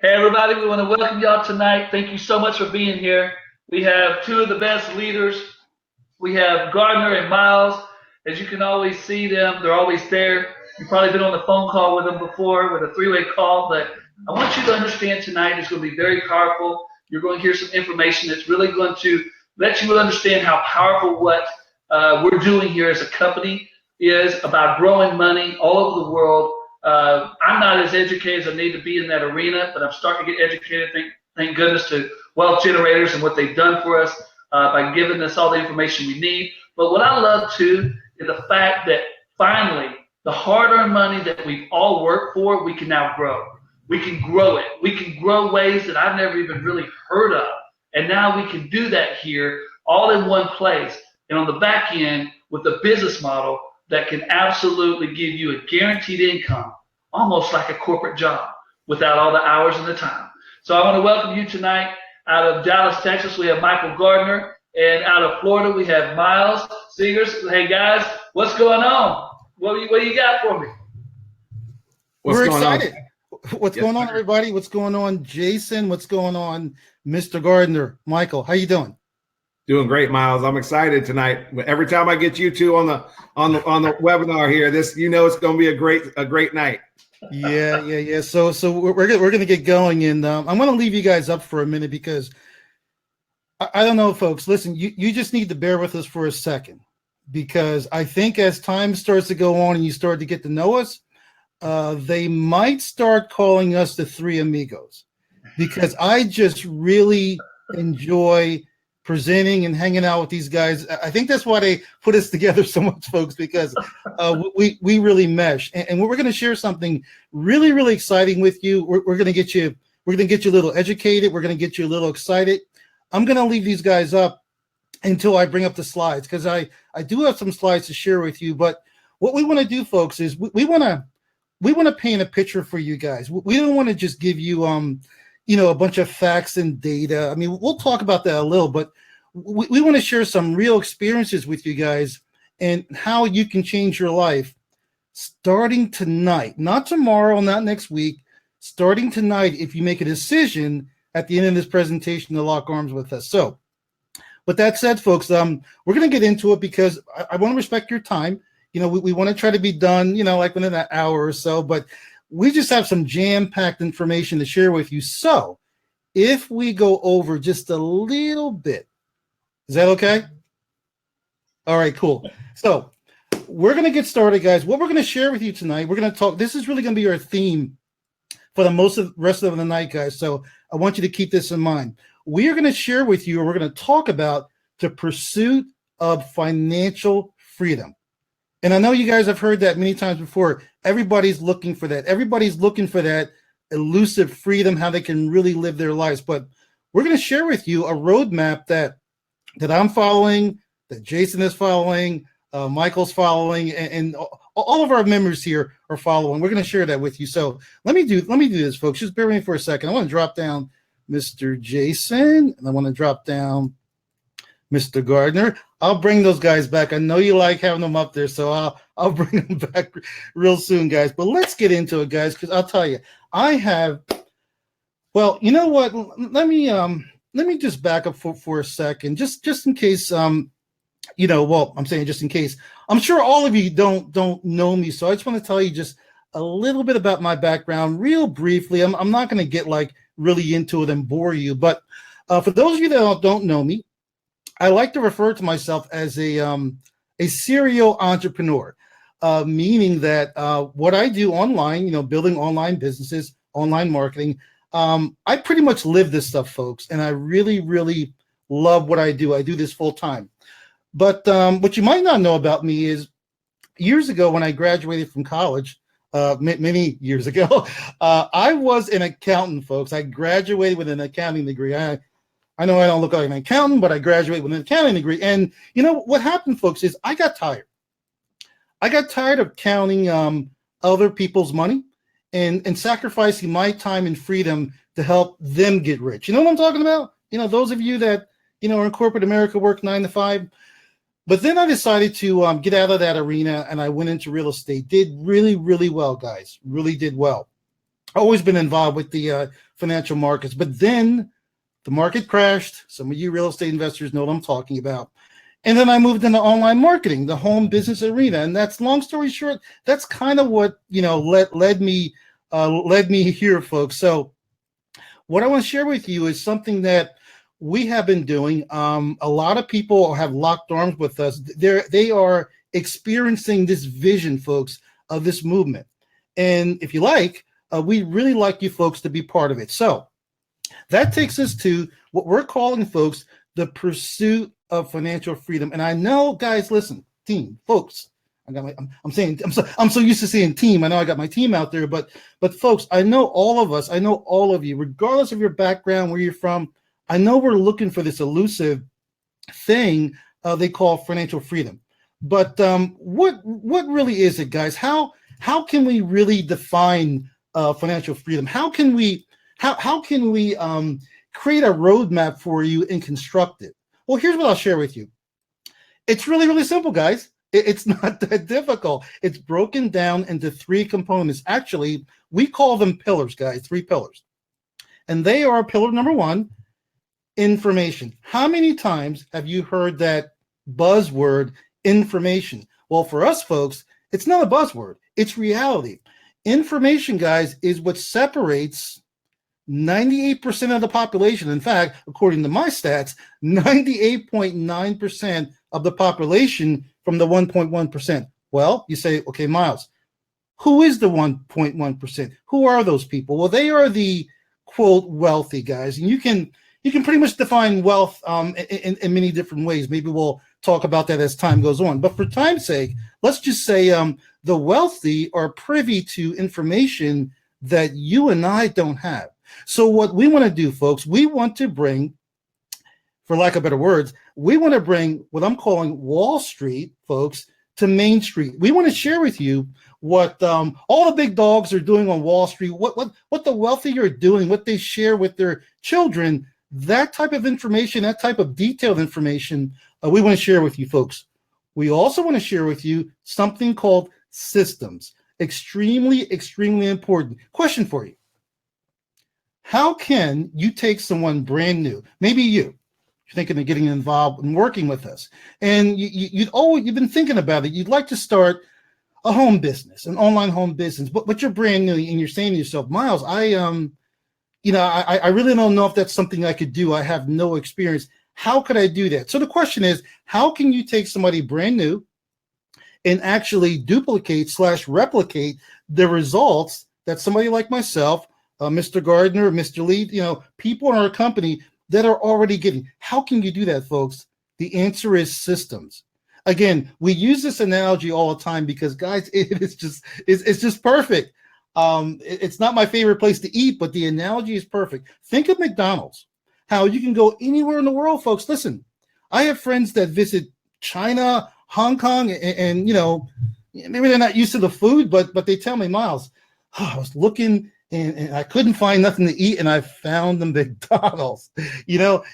Hey, everybody, we want to welcome y'all tonight. Thank you so much for being here. We have two of the best leaders. We have Gardner and Miles. As you can always see them, they're always there. You've probably been on the phone call with them before with a three-way call, but I want you to understand tonight is going to be very powerful. You're going to hear some information that's really going to let you understand how powerful what we're doing here as a company is about growing money all over the world. I'm not as educated as I need to be in that arena, but I'm starting to get educated. Thank goodness to wealth generators and what they've done for us by giving us all the information we need. But what I love too is the fact that finally the hard-earned money that we've all worked for, we can now grow. We can grow it. We can grow ways that I've never even really heard of. And now we can do that here all in one place and on the back end with a business model that can absolutely give you a guaranteed income, almost like a corporate job, without all the hours and the time. So I want to welcome you tonight. Out of Dallas, Texas, we have Michael Gardner, and out of Florida, we have Miles Singers. Hey guys, what's going on? What do you got for me? We're excited. What's going on, everybody? What's going on, Jason? What's going on, Mr. Gardner? Michael, how you doing? Doing great, Miles. I'm excited tonight. Every time I get you two on the webinar here, it's going to be a great night. Yeah. So we're gonna get going, and I'm gonna leave you guys up for a minute because I don't know, folks. Listen, you just need to bear with us for a second because I think as time starts to go on and you start to get to know us, they might start calling us the Three Amigos because I just really enjoy presenting and hanging out with these guys. I think that's why they put us together so much, folks, because we really mesh. And we're going to share something really, really exciting with you. We're going to get you a little educated. We're going to get you a little excited. I'm going to leave these guys up until I bring up the slides because I do have some slides to share with you. But what we want to do, folks, is we want to paint a picture for you guys. We don't want to just give you a bunch of facts and data. I mean, we'll talk about that a little, but we want to share some real experiences with you guys and how you can change your life starting tonight, not tomorrow, not next week, starting tonight if you make a decision at the end of this presentation to lock arms with us. So with that said, folks, we're going to get into it because I want to respect your time. We want to try to be done, like within an hour or so, but we just have some jam-packed information to share with you. So if we go over just a little bit, is that okay? All right, cool. So we're going to get started, guys. What we're going to share with you tonight, we're going to talk. This is really going to be our theme for the rest of the night, guys. So I want you to keep this in mind. We are going to share with you, or we're going to talk about the pursuit of financial freedom. And I know you guys have heard that many times before. Everybody's looking for that. Everybody's looking for that elusive freedom, how they can really live their lives. But we're going to share with you a roadmap that I'm following, that Jason is following, Michael's following, and all of our members here are following. We're going to share that with you. So let me do this, folks. Just bear with me for a second. I want to drop down Mr. Jason, and I want to drop down Mr. Gardner. I'll bring those guys back. I know you like having them up there, so I'll bring them back real soon, guys. But let's get into it, guys, because I'll tell you, well, you know what? Let me just back up for a second, just in case, I'm saying just in case. I'm sure all of you don't know me, so I just want to tell you just a little bit about my background real briefly. I'm not going to get really into it and bore you, but for those of you that don't know me, I like to refer to myself as a serial entrepreneur, meaning that what I do online, building online businesses, online marketing, I pretty much live this stuff, folks, and I really, really love what I do. I do this full time. But what you might not know about me is years ago when I graduated from college, many years ago, I was an accountant, folks. I graduated with an accounting degree. I know I don't look like an accountant, but I graduated with an accounting degree. And what happened, folks, is I got tired. I got tired of counting other people's money and sacrificing my time and freedom to help them get rich. You know what I'm talking about? Those of you that, are in corporate America, work 9 to 5. But then I decided to get out of that arena and I went into real estate. Did really, really well, guys. Really did well. always been involved with the financial markets, but then the market crashed. Some of you real estate investors know what I'm talking about. And then I moved into online marketing, the home business arena. And that's, long story short, that's kind of what, led me here, folks. So what I want to share with you is something that we have been doing. A lot of people have locked arms with us. They are experiencing this vision, folks, of this movement. And if you like, we really like you folks to be part of it. So that takes us to what we're calling, folks, the pursuit of financial freedom. And I know, guys, listen, team, folks, I'm so used to saying team. I know I got my team out there, but folks, I know all of us, I know all of you, regardless of your background, where you're from, I know we're looking for this elusive thing they call financial freedom. But what really is it, guys? How can we really define financial freedom? How can we create a roadmap for you and construct it? Well, here's what I'll share with you. It's really, really simple, guys. It's not that difficult. It's broken down into 3 components. Actually, we call them pillars, guys, 3 pillars. And they are: pillar number 1, information. How many times have you heard that buzzword, information? Well, for us folks, it's not a buzzword. It's reality. Information, guys, is what separates 98% of the population. In fact, according to my stats, 98.9% of the population from the 1.1%. Well, you say, okay, Miles, who is the 1.1%? Who are those people? Well, they are the, quote, wealthy, guys. And you can pretty much define wealth in many different ways. Maybe we'll talk about that as time goes on. But for time's sake, let's just say the wealthy are privy to information that you and I don't have. So what we want to do, folks, we want to bring, for lack of better words, we want to bring what I'm calling Wall Street, folks, to Main Street. We want to share with you what all the big dogs are doing on Wall Street, what the wealthy are doing, what they share with their children. That type of information, that type of detailed information, we want to share with you, folks. We also want to share with you something called systems. Extremely, extremely important. Question for you. How can you take someone brand new, maybe you're thinking of getting involved and working with us, and you've been thinking about it. You'd like to start a home business, an online home business, but you're brand new, and you're saying to yourself, Miles, I really don't know if that's something I could do. I have no experience. How could I do that? So the question is, how can you take somebody brand new and actually duplicate/replicate the results that somebody like myself, Mr. Gardner, Mr. Lee, people in our company that are already getting? How can you do that, folks? The answer is systems. Again, we use this analogy all the time because, guys, it's just perfect. It's not my favorite place to eat, but the analogy is perfect. Think of McDonald's. How you can go anywhere in the world, folks. Listen, I have friends that visit China, Hong Kong, and maybe they're not used to the food, but they tell me, Miles, I was looking and I couldn't find nothing to eat, and I found the McDonald's.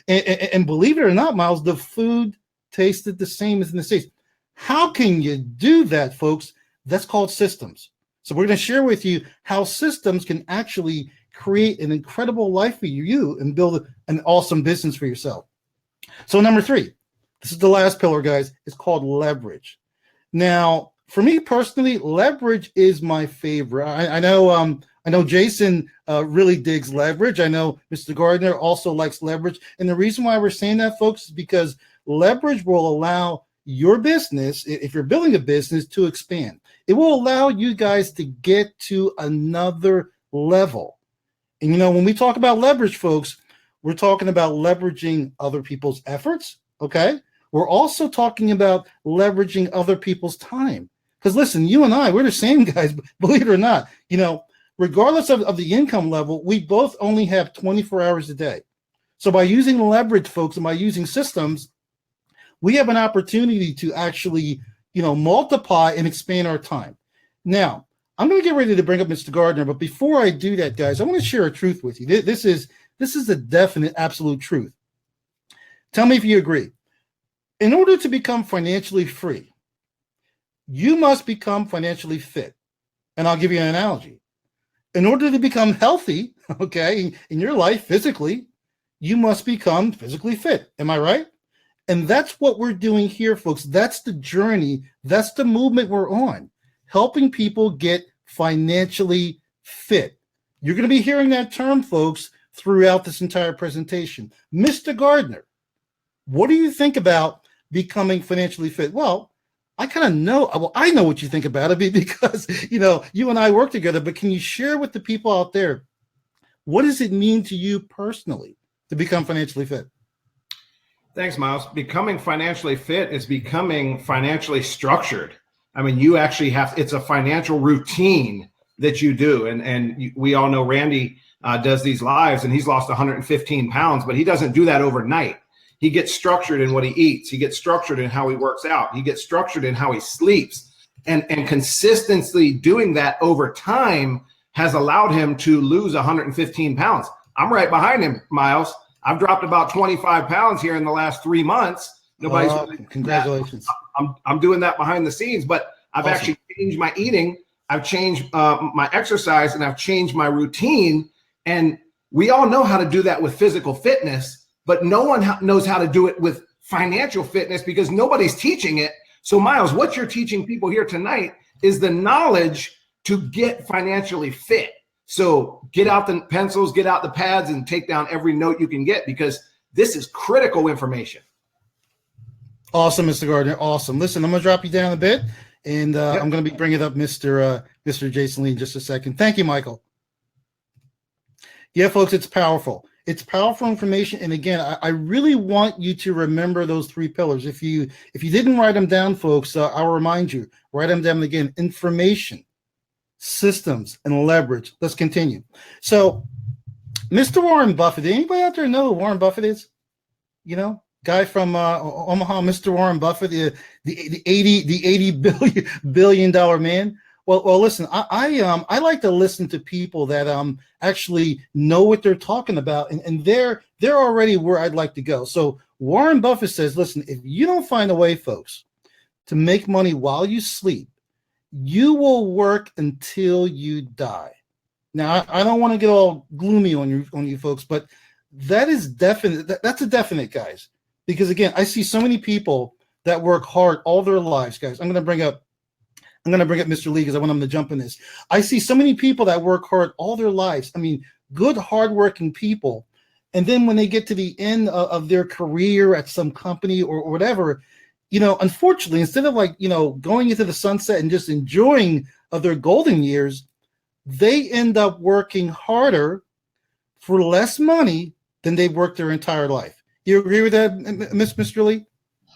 And believe it or not, Miles, the food tasted the same as in the States. How can you do that, folks? That's called systems. So we're going to share with you how systems can actually create an incredible life for you and build an awesome business for yourself. So number 3, this is the last pillar, guys. It's called leverage. Now, for me personally, leverage is my favorite. I know Jason really digs leverage. I know Mr. Gardner also likes leverage. And the reason why we're saying that, folks, is because leverage will allow your business, if you're building a business, to expand. It will allow you guys to get to another level. And when we talk about leverage, folks, we're talking about leveraging other people's efforts, okay? We're also talking about leveraging other people's time. Because listen, you and I, we're the same guys, believe it or not. Regardless of the income level, we both only have 24 hours a day. So by using leverage, folks, and by using systems, we have an opportunity to actually, multiply and expand our time. Now, I'm going to get ready to bring up Mr. Gardner, but before I do that, guys, I want to share a truth with you. This is the definite, absolute truth. Tell me if you agree. In order to become financially free, you must become financially fit. And I'll give you an analogy. in order to become healthy, okay, in your life physically, you must become physically fit. Am I right? And that's what we're doing here, folks. That's the journey. That's the movement we're on, helping people get financially fit. You're going to be hearing that term, folks, throughout this entire presentation. Mr. Gardner, what do you think about becoming financially fit? Well, I kind of know. Well, I know what you think about it because, you and I work together, but can you share with the people out there, what does it mean to you personally to become financially fit? Thanks, Miles. Becoming financially fit is becoming financially structured. I mean, you actually it's a financial routine that you do. And we all know Randy does these lives, and he's lost 115 pounds, but he doesn't do that overnight. He gets structured in what he eats. He gets structured in how he works out. He gets structured in how he sleeps. And consistently doing that over time has allowed him to lose 115 pounds. I'm right behind him, Miles. I've dropped about 25 pounds here in the last 3 months. Congratulations. I'm doing that behind the scenes, but I've actually changed my eating. I've changed my exercise, and I've changed my routine. And we all know how to do that with physical fitness, but no one knows how to do it with financial fitness because nobody's teaching it. So Miles, what you're teaching people here tonight is the knowledge to get financially fit. So get out the pencils, get out the pads, and take down every note you can get, because this is critical information. Awesome, Mr. Gardner. Awesome. Listen, I'm going to drop you down a bit, and I'm going to be bringing up Mr. Jason Lee in just a second. Thank you, Michael. Yeah, folks, it's powerful. It's powerful information. And again, I really want you to remember those 3 pillars. If you didn't write them down, folks, I'll remind you, write them down again. Information, systems, and leverage. Let's continue. So, Mr. Warren Buffett, anybody out there know who Warren Buffett is? Guy from Omaha, Mr. Warren Buffett, the $80 billion man. Well, listen, I like to listen to people that actually know what they're talking about, and they're already where I'd like to go. So Warren Buffett says, listen, if you don't find a way, folks, to make money while you sleep, you will work until you die. Now, I don't want to get all gloomy on you folks, but that is definite. That's a definite, guys. Because again, I see so many people that work hard all their lives, guys. I'm going to bring up Mr. Lee because I want him to jump in this. I see so many people that work hard all their lives. I mean, good, hardworking people. And then when they get to the end of their career at some company or whatever, unfortunately, instead of going into the sunset and just enjoying of their golden years, they end up working harder for less money than they've worked their entire life. You agree with that, Mr. Lee?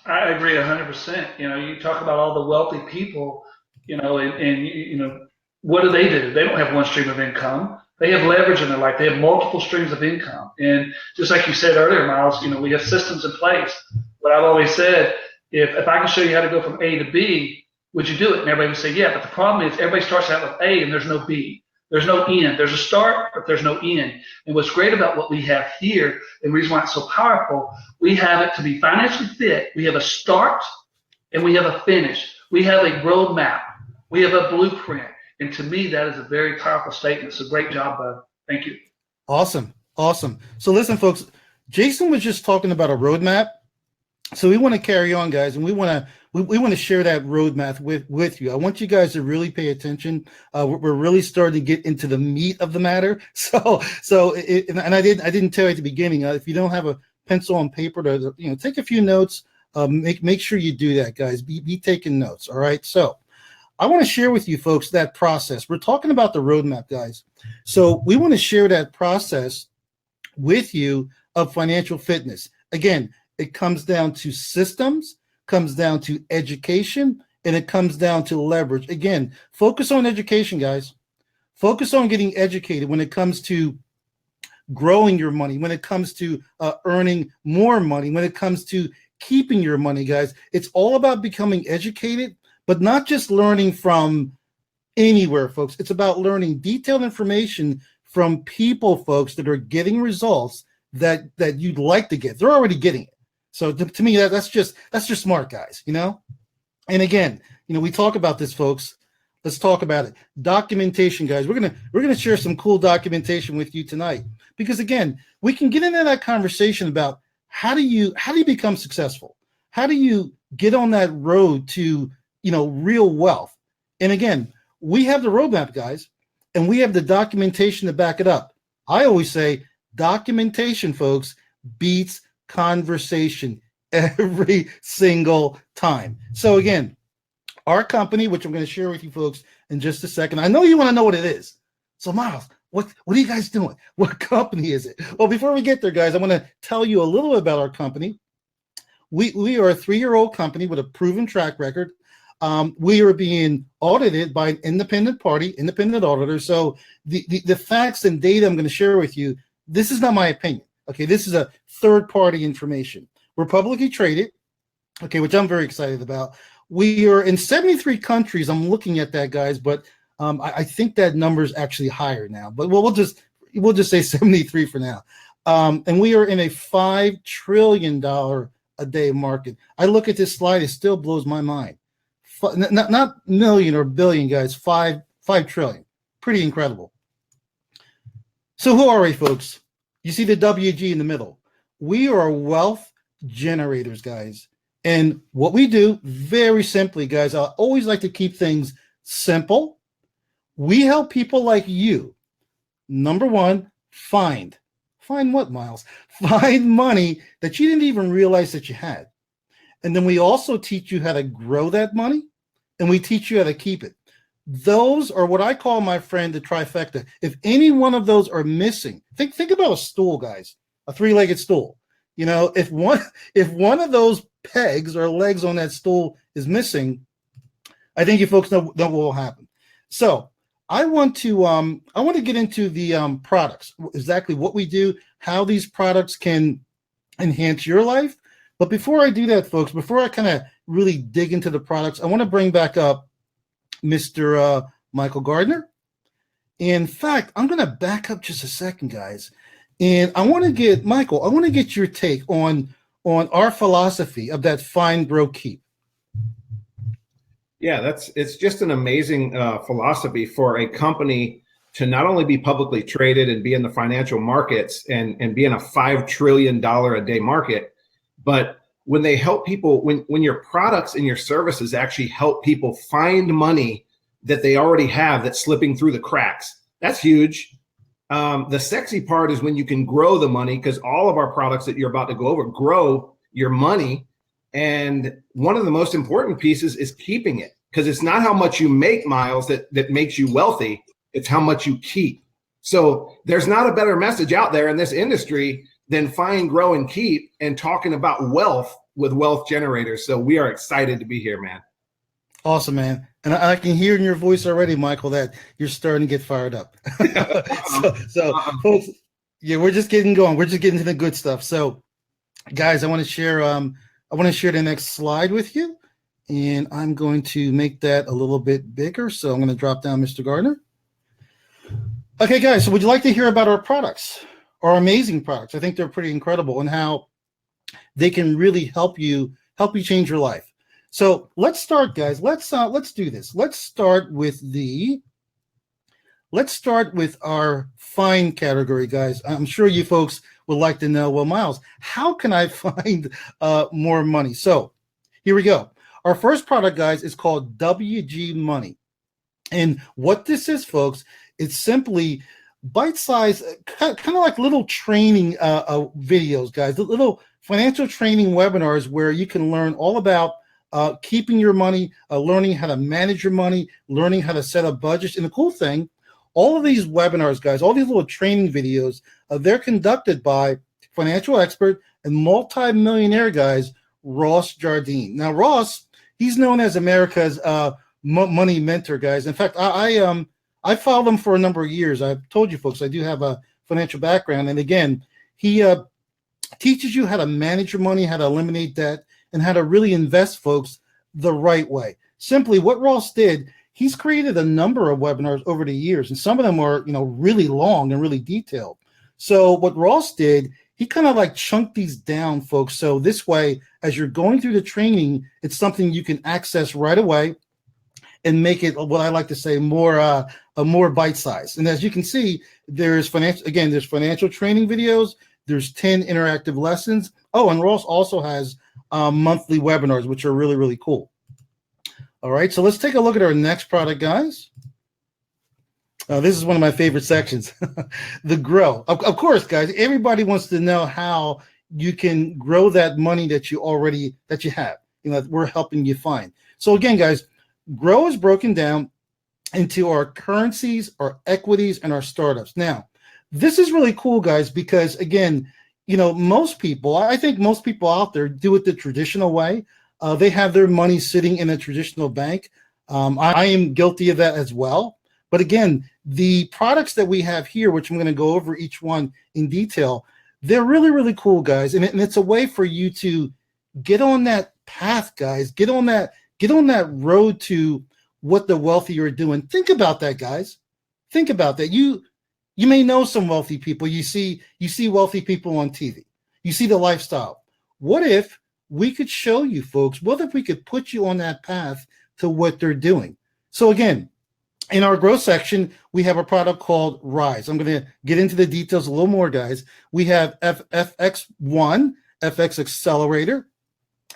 I agree 100%. You talk about all the wealthy people, and what do? They don't have one stream of income. They have leverage in their life. They have multiple streams of income. And just like you said earlier, Miles, we have systems in place. But I've always said, if I can show you how to go from A to B, would you do it? And everybody would say, yeah. But the problem is everybody starts out with A and there's no B. There's no end. There's a start, but there's no end. And what's great about what we have here, and the reason why it's so powerful, we have it to be financially fit. We have a start and we have a finish. We have a roadmap. We have a blueprint. And to me, that is a very powerful statement. So great job, bud. Thank you. Awesome. So listen, folks, Jason was just talking about a roadmap. So we want to carry on, guys, and we want to share that roadmap with you. I want you guys to really pay attention. We're really starting to get into the meat of the matter. And I didn't tell you at the beginning. If you don't have a pencil and paper to take a few notes, make sure you do that, guys. Be taking notes. All right. So I want to share with you folks that process. We're talking about the roadmap, guys. So we want to share that process with you of financial fitness. Again, it comes down to systems, comes down to education, and it comes down to leverage. Again, focus on education, guys. Focus on getting educated when it comes to growing your money, when it comes to earning more money, when it comes to keeping your money, guys. It's all about becoming educated, but not just learning from anywhere, folks. It's about learning detailed information from people, folks, that are getting results that you'd like to get. They're already getting it. So to me, that's just smart, guys, And again, we talk about this, folks. Let's talk about it. Documentation, guys. We're gonna share some cool documentation with you tonight because again, we can get into that conversation about how do you become successful? How do you get on that road to real wealth? And again, we have the roadmap, guys, and we have the documentation to back it up. I always say documentation, folks, beats conversation every single time. So again, our company, which I'm going to share with you folks in just a second. I know you want to know what it is. So Miles, what are you guys doing? What company is it? Well, before we get there, guys, I want to tell you a little bit about our company. We are a 3-year-old company with a proven track record. We are being audited by an independent party, independent auditor. So the facts and data I'm going to share with you, this is not my opinion. Okay, this is a third-party information. We're publicly traded, okay, which I'm very excited about. We are in 73 countries. I'm looking at that, guys, but I think that number is actually higher now. But we'll just say 73 for now. And we are in a $5 trillion a day market. I look at this slide; it still blows my mind. Not million or billion, guys. 5 trillion. Pretty incredible. So who are we, folks? You see the WG in the middle. We are wealth generators, guys. And what we do, very simply, guys, I always like to keep things simple. We help people like you, number one, find what, Miles? Find money that you didn't even realize that you had. And then we also teach you how to grow that money, and we teach you how to keep it. Those are what I call, my friend, the trifecta. If any one of those are missing, think about a stool, guys, a 3-legged stool. If one of those pegs or legs on that stool is missing, I think you folks know what will happen. So I want to get into the products, exactly what we do, how these products can enhance your life. But before I do that, folks, before I kind of really dig into the products, I want to bring back up Mr. Michael Gardner. In fact, I'm going to back up just a second, guys. And I want to get, Michael, I want to get your take on our philosophy of that find, grow, keep. Yeah, it's just an amazing philosophy for a company to not only be publicly traded and be in the financial markets and be in a $5 trillion a day market, but when they help people, when your products and your services actually help people find money that they already have that's slipping through the cracks, that's huge. The sexy part is when you can grow the money, because all of our products that you're about to go over grow your money. And one of the most important pieces is keeping it, because it's not how much you make, Miles, that makes you wealthy. It's how much you keep. So there's not a better message out there in this industry than find, grow, and keep, and talking about wealth with wealth generators. So we are excited to be here, man. Awesome, man. And I can hear in your voice already, Michael, that you're starting to get fired up. so folks, yeah, we're just getting going. We're just getting to the good stuff. So guys, I want to share the next slide with you, and I'm going to make that a little bit bigger. So I'm going to drop down Mr. Gardner. Okay, guys, so would you like to hear about our products, our amazing products? I think they're pretty incredible and how they can really help you change your life. So let's start, guys. Let's do this. Let's start with our find category, guys. I'm sure you folks would like to know, well, Miles, how can I find more money? So here we go. Our first product, guys, is called WG Money. And what this is, folks, it's simply bite-sized, kind of like little training videos, guys, little financial training webinars where you can learn all about keeping your money, learning how to manage your money, learning how to set up budgets. And the cool thing, all of these webinars, guys, all these little training videos, they're conducted by financial expert and multi-millionaire, guys, Ross Jardine. Now, Ross, he's known as America's money mentor, guys. In fact, I followed him for a number of years. I've told you folks, I do have a financial background. And again, he teaches you how to manage your money, how to eliminate debt, and how to really invest, folks, the right way. Simply what Ross did, he's created a number of webinars over the years, and some of them are, really long and really detailed. So what Ross did, he kind of like chunked these down, folks. So this way, as you're going through the training, it's something you can access right away. and make it what I like to say more a more bite size. And as you can see, there's financial training videos. There's 10 interactive lessons. Oh, and Ross also has monthly webinars, which are really, really cool. All right, so let's take a look at our next product, guys. This is one of my favorite sections, the grow. Of course, guys, everybody wants to know how you can grow that money that you have. We're helping you find. So again, guys, grow is broken down into our currencies, our equities, and our startups. Now, this is really cool, guys, because again, I think most people out there do it the traditional way. They have their money sitting in a traditional bank. I am guilty of that as well. But again, the products that we have here, which I'm going to go over each one in detail, they're really, really cool, guys. And it's a way for you to get on that path, guys. Get on that road to what the wealthy are doing. Think about that, guys. Think about that. You may know some wealthy people. You see wealthy people on TV. You see the lifestyle. What if we could show you folks? What if we could put you on that path to what they're doing? So again, in our growth section, we have a product called Rise. I'm going to get into the details a little more, guys. We have FX1, FX Accelerator,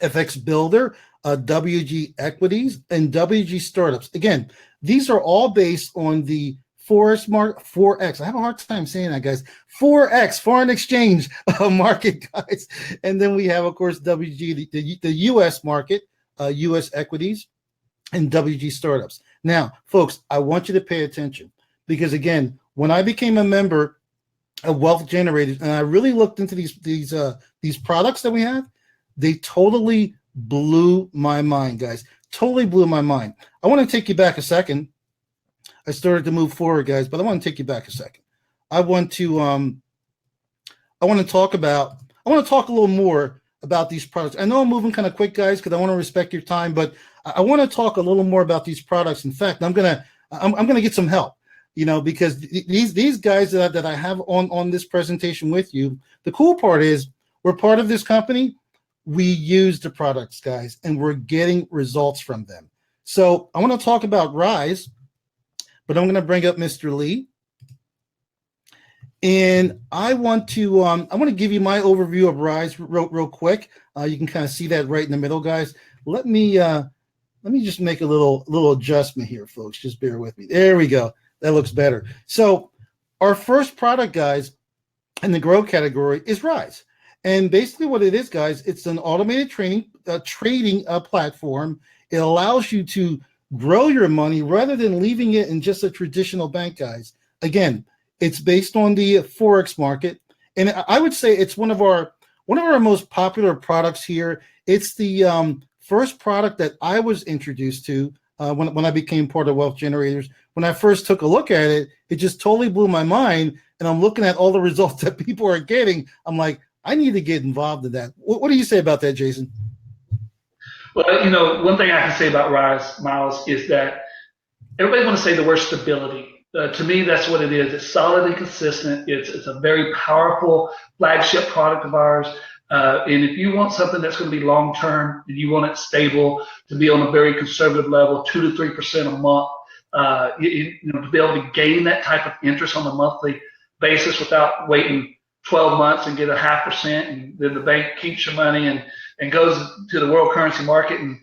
FX Builder, WG Equities, and WG Startups. Again, these are all based on the Forex. I have a hard time saying that, guys. Forex, foreign exchange market, guys. And then we have, of course, WG, the U.S. market, U.S. equities, and WG Startups. Now, folks, I want you to pay attention because, again, when I became a member of Wealth Generators and I really looked into these products that we have, they totally blew my mind, guys. Totally blew my mind. I want to take you back a second. I started to move forward, guys, but I want to take you back a second. I want to talk a little more about these products. I know I'm moving kind of quick, guys, because I want to respect your time, but I want to talk a little more about these products. In fact, I'm gonna get some help, because these guys that I have on this presentation with you. The cool part is we're part of this company. We use the products, guys, and we're getting results from them. So I want to talk about Rise, but I'm going to bring up Mr. Lee. And I want to give you my overview of Rise real quick. You can kind of see that right in the middle, guys. Let me just make a little adjustment here, folks. Just bear with me. There we go. That looks better. So our first product, guys, in the grow category is Rise. And basically what it is, guys, it's an automated trading platform. It allows you to grow your money rather than leaving it in just a traditional bank, guys. Again, it's based on the Forex market. And I would say it's one of our most popular products here. It's the first product that I was introduced to when I became part of Wealth Generators. When I first took a look at it, it just totally blew my mind. And I'm looking at all the results that people are getting. I'm like, I need to get involved in that. What do you say about that, Jason? Well, one thing I can say about Rise, Miles, is that everybody wants to say the word stability. To me, that's what it is. It's solid and consistent. It's a very powerful flagship product of ours. And if you want something that's going to be long-term and you want it stable to be on a very conservative level, 2 to 3% a month, to be able to gain that type of interest on a monthly basis without waiting 12 months and get 0.5%, and then the bank keeps your money and goes to the world currency market and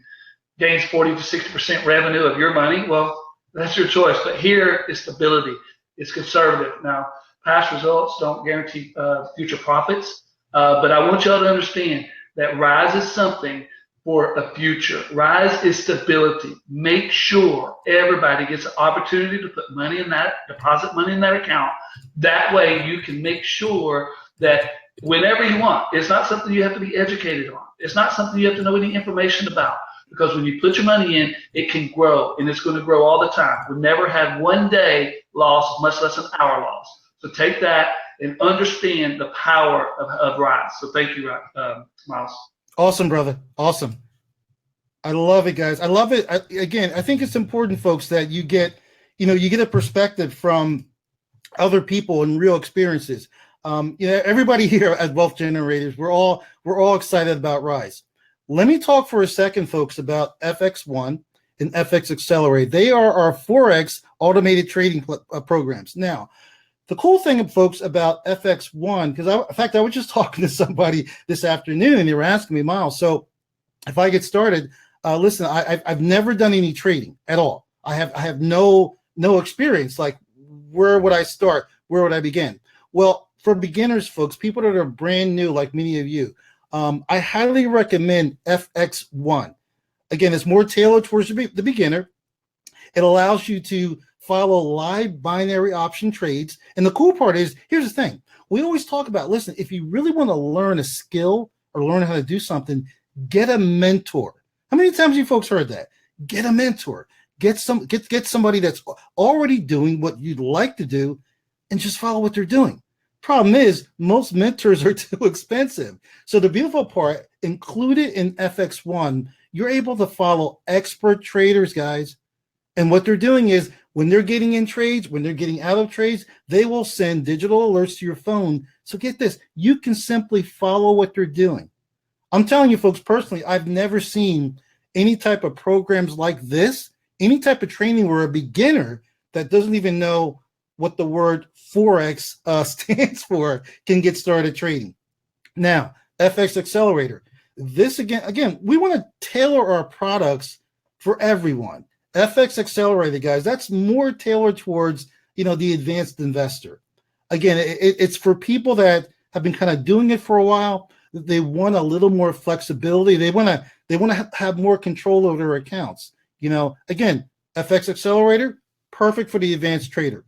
gains 40 to 60% revenue of your money. Well, that's your choice. But here is stability. It's conservative. Now, past results don't guarantee future profits, but I want y'all to understand that Rise is something for a future. Rise is stability. Make sure everybody gets an opportunity to put money in that, deposit money in that account. That way you can make sure that whenever you want, it's not something you have to be educated on. It's not something you have to know any information about. Because when you put your money in, it can grow, and it's going to grow all the time. We never have one day loss, much less an hour loss. So take that and understand the power of Rise. So thank you, Miles. Awesome, brother. Awesome. I love it, guys. I love it. I think it's important, folks, that you get a perspective from other people and real experiences. Everybody here at Wealth Generators, we're all excited about Rise. Let me talk for a second, folks, about FX1. and FX Accelerate. They are our Forex automated trading programs. Now, the cool thing, folks, about FX1, because in fact, I was just talking to somebody this afternoon, and they were asking me, Miles, so if I get started, listen, I've never done any trading at all. I have no experience. Like, where would I start? Where would I begin? Well, for beginners, folks, people that are brand new, like many of you, I highly recommend FX1. Again, it's more tailored towards the beginner. It allows you to follow live binary option trades. And the cool part is, here's the thing. We always talk about, listen, if you really want to learn a skill or learn how to do something, get a mentor. How many times have you folks heard that? Get a mentor. Get somebody that's already doing what you'd like to do and just follow what they're doing. Problem is, most mentors are too expensive. So the beautiful part, included in FX1, you're able to follow expert traders, guys. And what they're doing is, when they're getting in trades, when they're getting out of trades, they will send digital alerts to your phone. So get this, you can simply follow what they're doing. I'm telling you, folks, personally, I've never seen any type of programs like this, any type of training where a beginner that doesn't even know what the word Forex stands for can get started trading. Now, FX Accelerator. This again, we want to tailor our products for everyone. FX Accelerator, guys, that's more tailored towards, the advanced investor. Again, it's for people that have been kind of doing it for a while. They want a little more flexibility. They want to have more control over their accounts. Again, FX Accelerator, perfect for the advanced trader.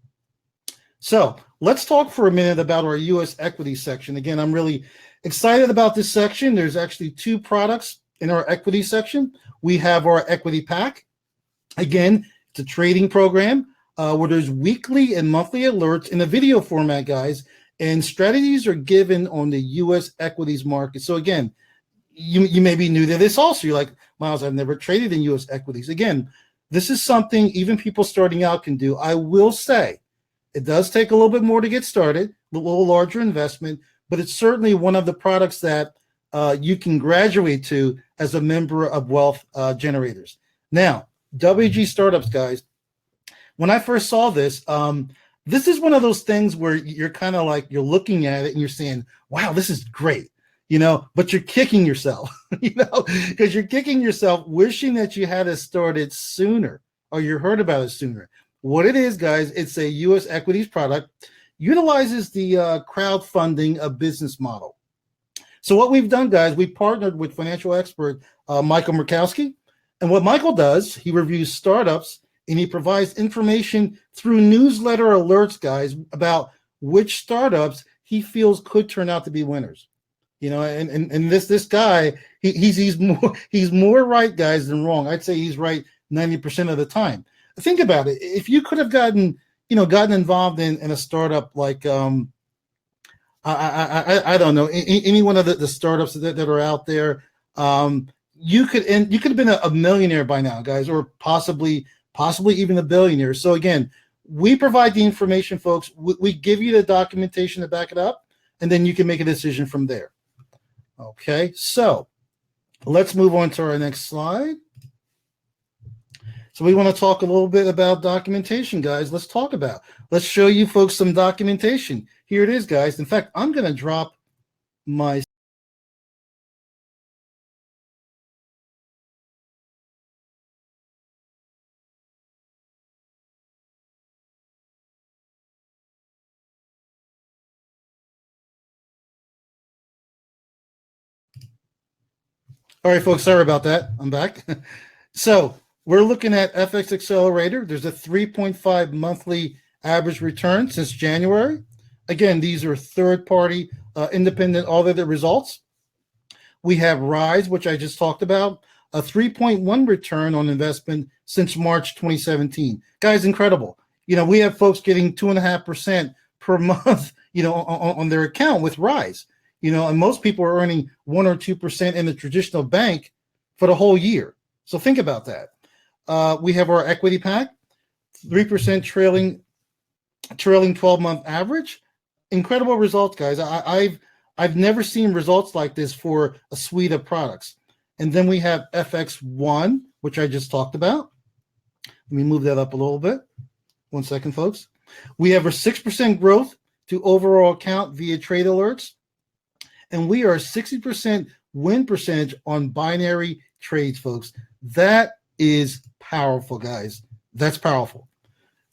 So let's talk for a minute about our U.S. equity section. Again, I'm really excited about this section. There's actually two products in our equity section. We have our equity pack. Again, it's a trading program where there's weekly and monthly alerts in a video format, guys, and strategies are given on the U.S. equities market. So again, you may be new to this also. You're like, Miles, I've never traded in U.S. equities. Again, this is something even people starting out can do. I will say it does take a little bit more to get started, a little larger investment, but it's certainly one of the products that you can graduate to as a member of Wealth Generators. Now, WG Startups, guys, when I first saw this, this is one of those things where you're kind of like, you're looking at it and you're saying, wow, this is great, but you're kicking yourself, because you're kicking yourself wishing that you had it started sooner or you heard about it sooner. What it is, guys, it's a U.S. equities product, utilizes the crowdfunding business model. So what we've done, guys, we partnered with financial expert Michael Murkowski. And what Michael does, he reviews startups and he provides information through newsletter alerts, guys, about which startups he feels could turn out to be winners. And this guy, he's more right, guys, than wrong. I'd say he's right 90% of the time. Think about it. If you could have gotten involved in a startup like I don't know, any one of the startups that are out there, you could have been a millionaire by now, guys, or possibly even a billionaire. So again, we provide the information, folks. We give you the documentation to back it up, and then you can make a decision from there. Okay, so let's move on to our next slide. So we want to talk a little bit about documentation, guys. Let's show you folks some documentation. Here it is, guys. In fact, I'm going to drop my All right, folks, sorry about that. I'm back. So we're looking at FX Accelerator. There's a 3.5 monthly average return since January. Again, these are third-party independent audited results. We have Rise, which I just talked about, a 3.1 return on investment since March 2017. Guys, incredible. We have folks getting 2.5% per month, on their account with Rise. And most people are earning 1 or 2% in the traditional bank for the whole year. So think about that. We have our equity pack, 3% trailing 12-month average. Incredible results, guys. I've never seen results like this for a suite of products. And then we have FX1, which I just talked about. Let me move that up a little bit. 1 second, folks. We have a 6% growth to overall account via trade alerts. And we are 60% win percentage on binary trades, folks. That is powerful, guys. That's powerful.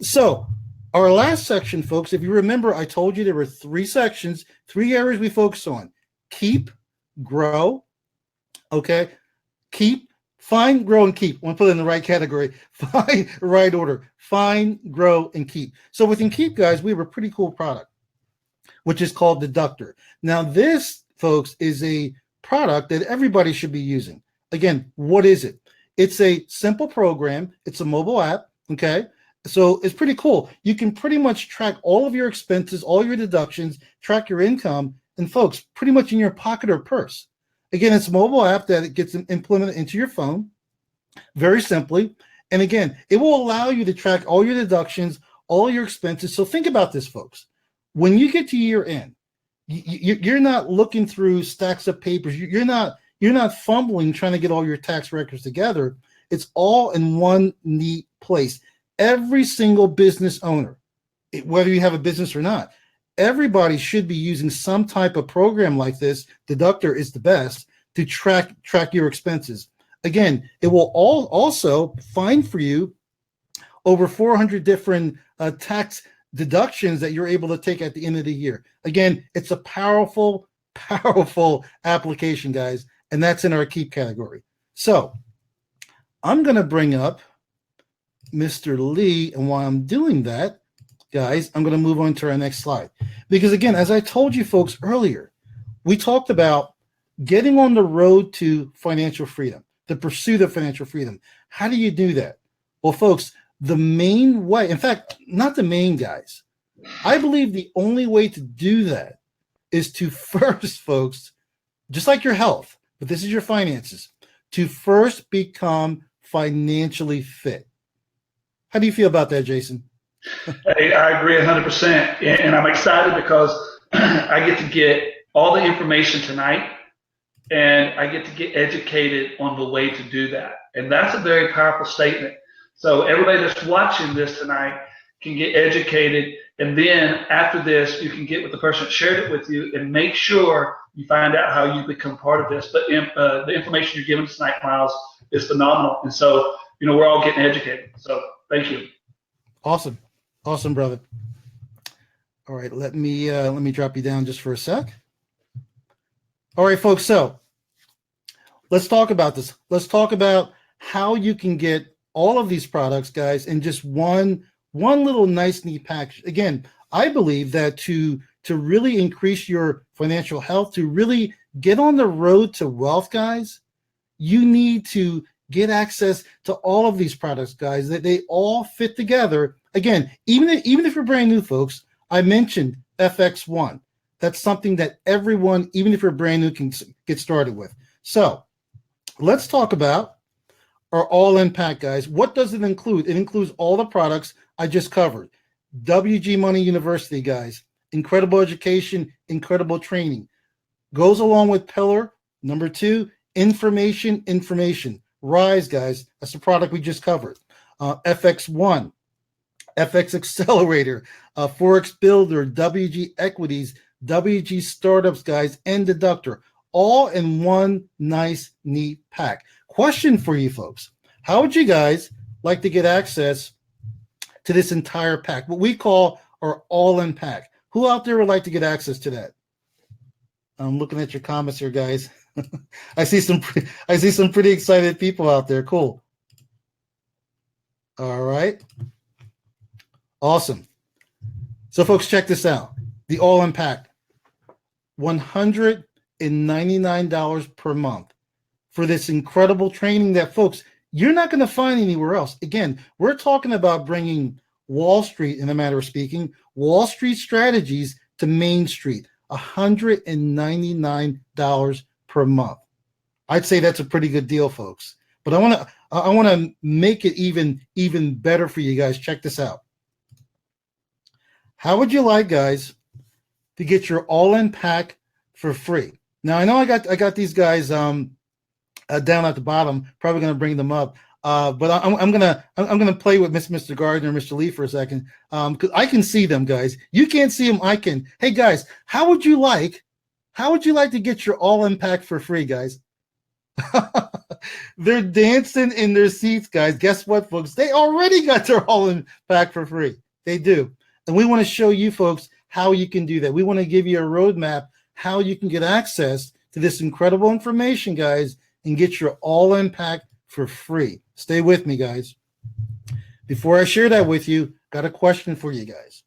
So our last section, folks, if you remember, I told you there were 3 sections, 3 areas we focus on. Keep, grow, okay? Keep, find, grow, and keep. I want to put it in the right category. Find, right order. Find, grow, and keep. So within Keep, guys, we have a pretty cool product, which is called Deductor. Now, this, folks, is a product that everybody should be using. Again, what is it? It's a simple program. It's a mobile app, okay? So it's pretty cool. You can pretty much track all of your expenses, all your deductions, track your income, and folks, pretty much in your pocket or purse. Again, it's a mobile app that gets implemented into your phone very simply. And again, it will allow you to track all your deductions, all your expenses. So think about this, folks. When you get to year end, you're not looking through stacks of papers. You're not fumbling trying to get all your tax records together. It's all in one neat place. Every single business owner, whether you have a business or not, everybody should be using some type of program like this. Deductor is the best to track your expenses. Again, it will also find for you over 400 different tax deductions that you're able to take at the end of the year. Again, it's a powerful, powerful application, guys, and that's in our Keep category. So I'm going to bring up Mr. Lee, and while I'm doing that, guys, I'm going to move on to our next slide. Because again, as I told you folks earlier, we talked about getting on the road to financial freedom, the pursuit of financial freedom. How do you do that? Well, folks, the main way, in fact, not the main, guys, I believe the only way to do that is to first, folks, just like your health, but this is your finances, to first become financially fit. How do you feel about that, Jason? Hey, I agree 100%. And I'm excited because I get to get all the information tonight and I get to get educated on the way to do that. And that's a very powerful statement. So everybody that's watching this tonight can get educated. And then after this, you can get with the person that shared it with you and make sure you find out how you become part of this. But the information you're giving tonight, Miles, is phenomenal. And so, we're all getting educated. So thank you. Awesome. Awesome, brother. All right, let me drop you down just for a sec. All right, folks, so let's talk about this. Let's talk about how you can get all of these products, guys, in just one little nice, neat package. Again, I believe that to really increase your financial health, to really get on the road to wealth, guys, you need to get access to all of these products, guys, that they all fit together. Again, even if you're brand new, folks, I mentioned FX1. That's something that everyone, even if you're brand new, can get started with. So let's talk about our all-in pack, guys. What does it include? It includes all the products I just covered. WG Money University, guys. Incredible education, incredible training. Goes along with Pillar. Number 2, information. Rise, guys. That's the product we just covered. FX1, FX Accelerator, Forex Builder, WG Equities, WG Startups, guys, and Deductor, all in one nice, neat pack. Question for you folks. How would you guys like to get access to this entire pack, what we call our all-in pack? Who out there would like to get access to that? I'm looking at your comments here, guys. I see some pretty excited people out there. Cool. All right. Awesome. So folks, check this out. The all-in pack, $199 per month for this incredible training that, folks, you're not going to find anywhere else. Again, we're talking about bringing Wall Street, in a matter of speaking, Wall Street strategies to Main Street, $199 per month. I'd say that's a pretty good deal, folks. But I want to make it even better for you guys. Check this out. How would you like, guys, to get your all-in pack for free? Now I know I got these guys down at the bottom. Probably going to bring them up. But I'm gonna play with Mr. Gardner and Mr. Lee for a second, because I can see them, guys. You can't see them, I can. Hey guys, how would you like to get your all impact for free, guys? They're dancing in their seats, guys. Guess what, folks? They already got their all impact for free. They do, and we want to show you folks how you can do that. We want to give you a roadmap how you can get access to this incredible information, guys, and get your all impact for free. Stay with me, guys. Before I share that with you, got a question for you guys.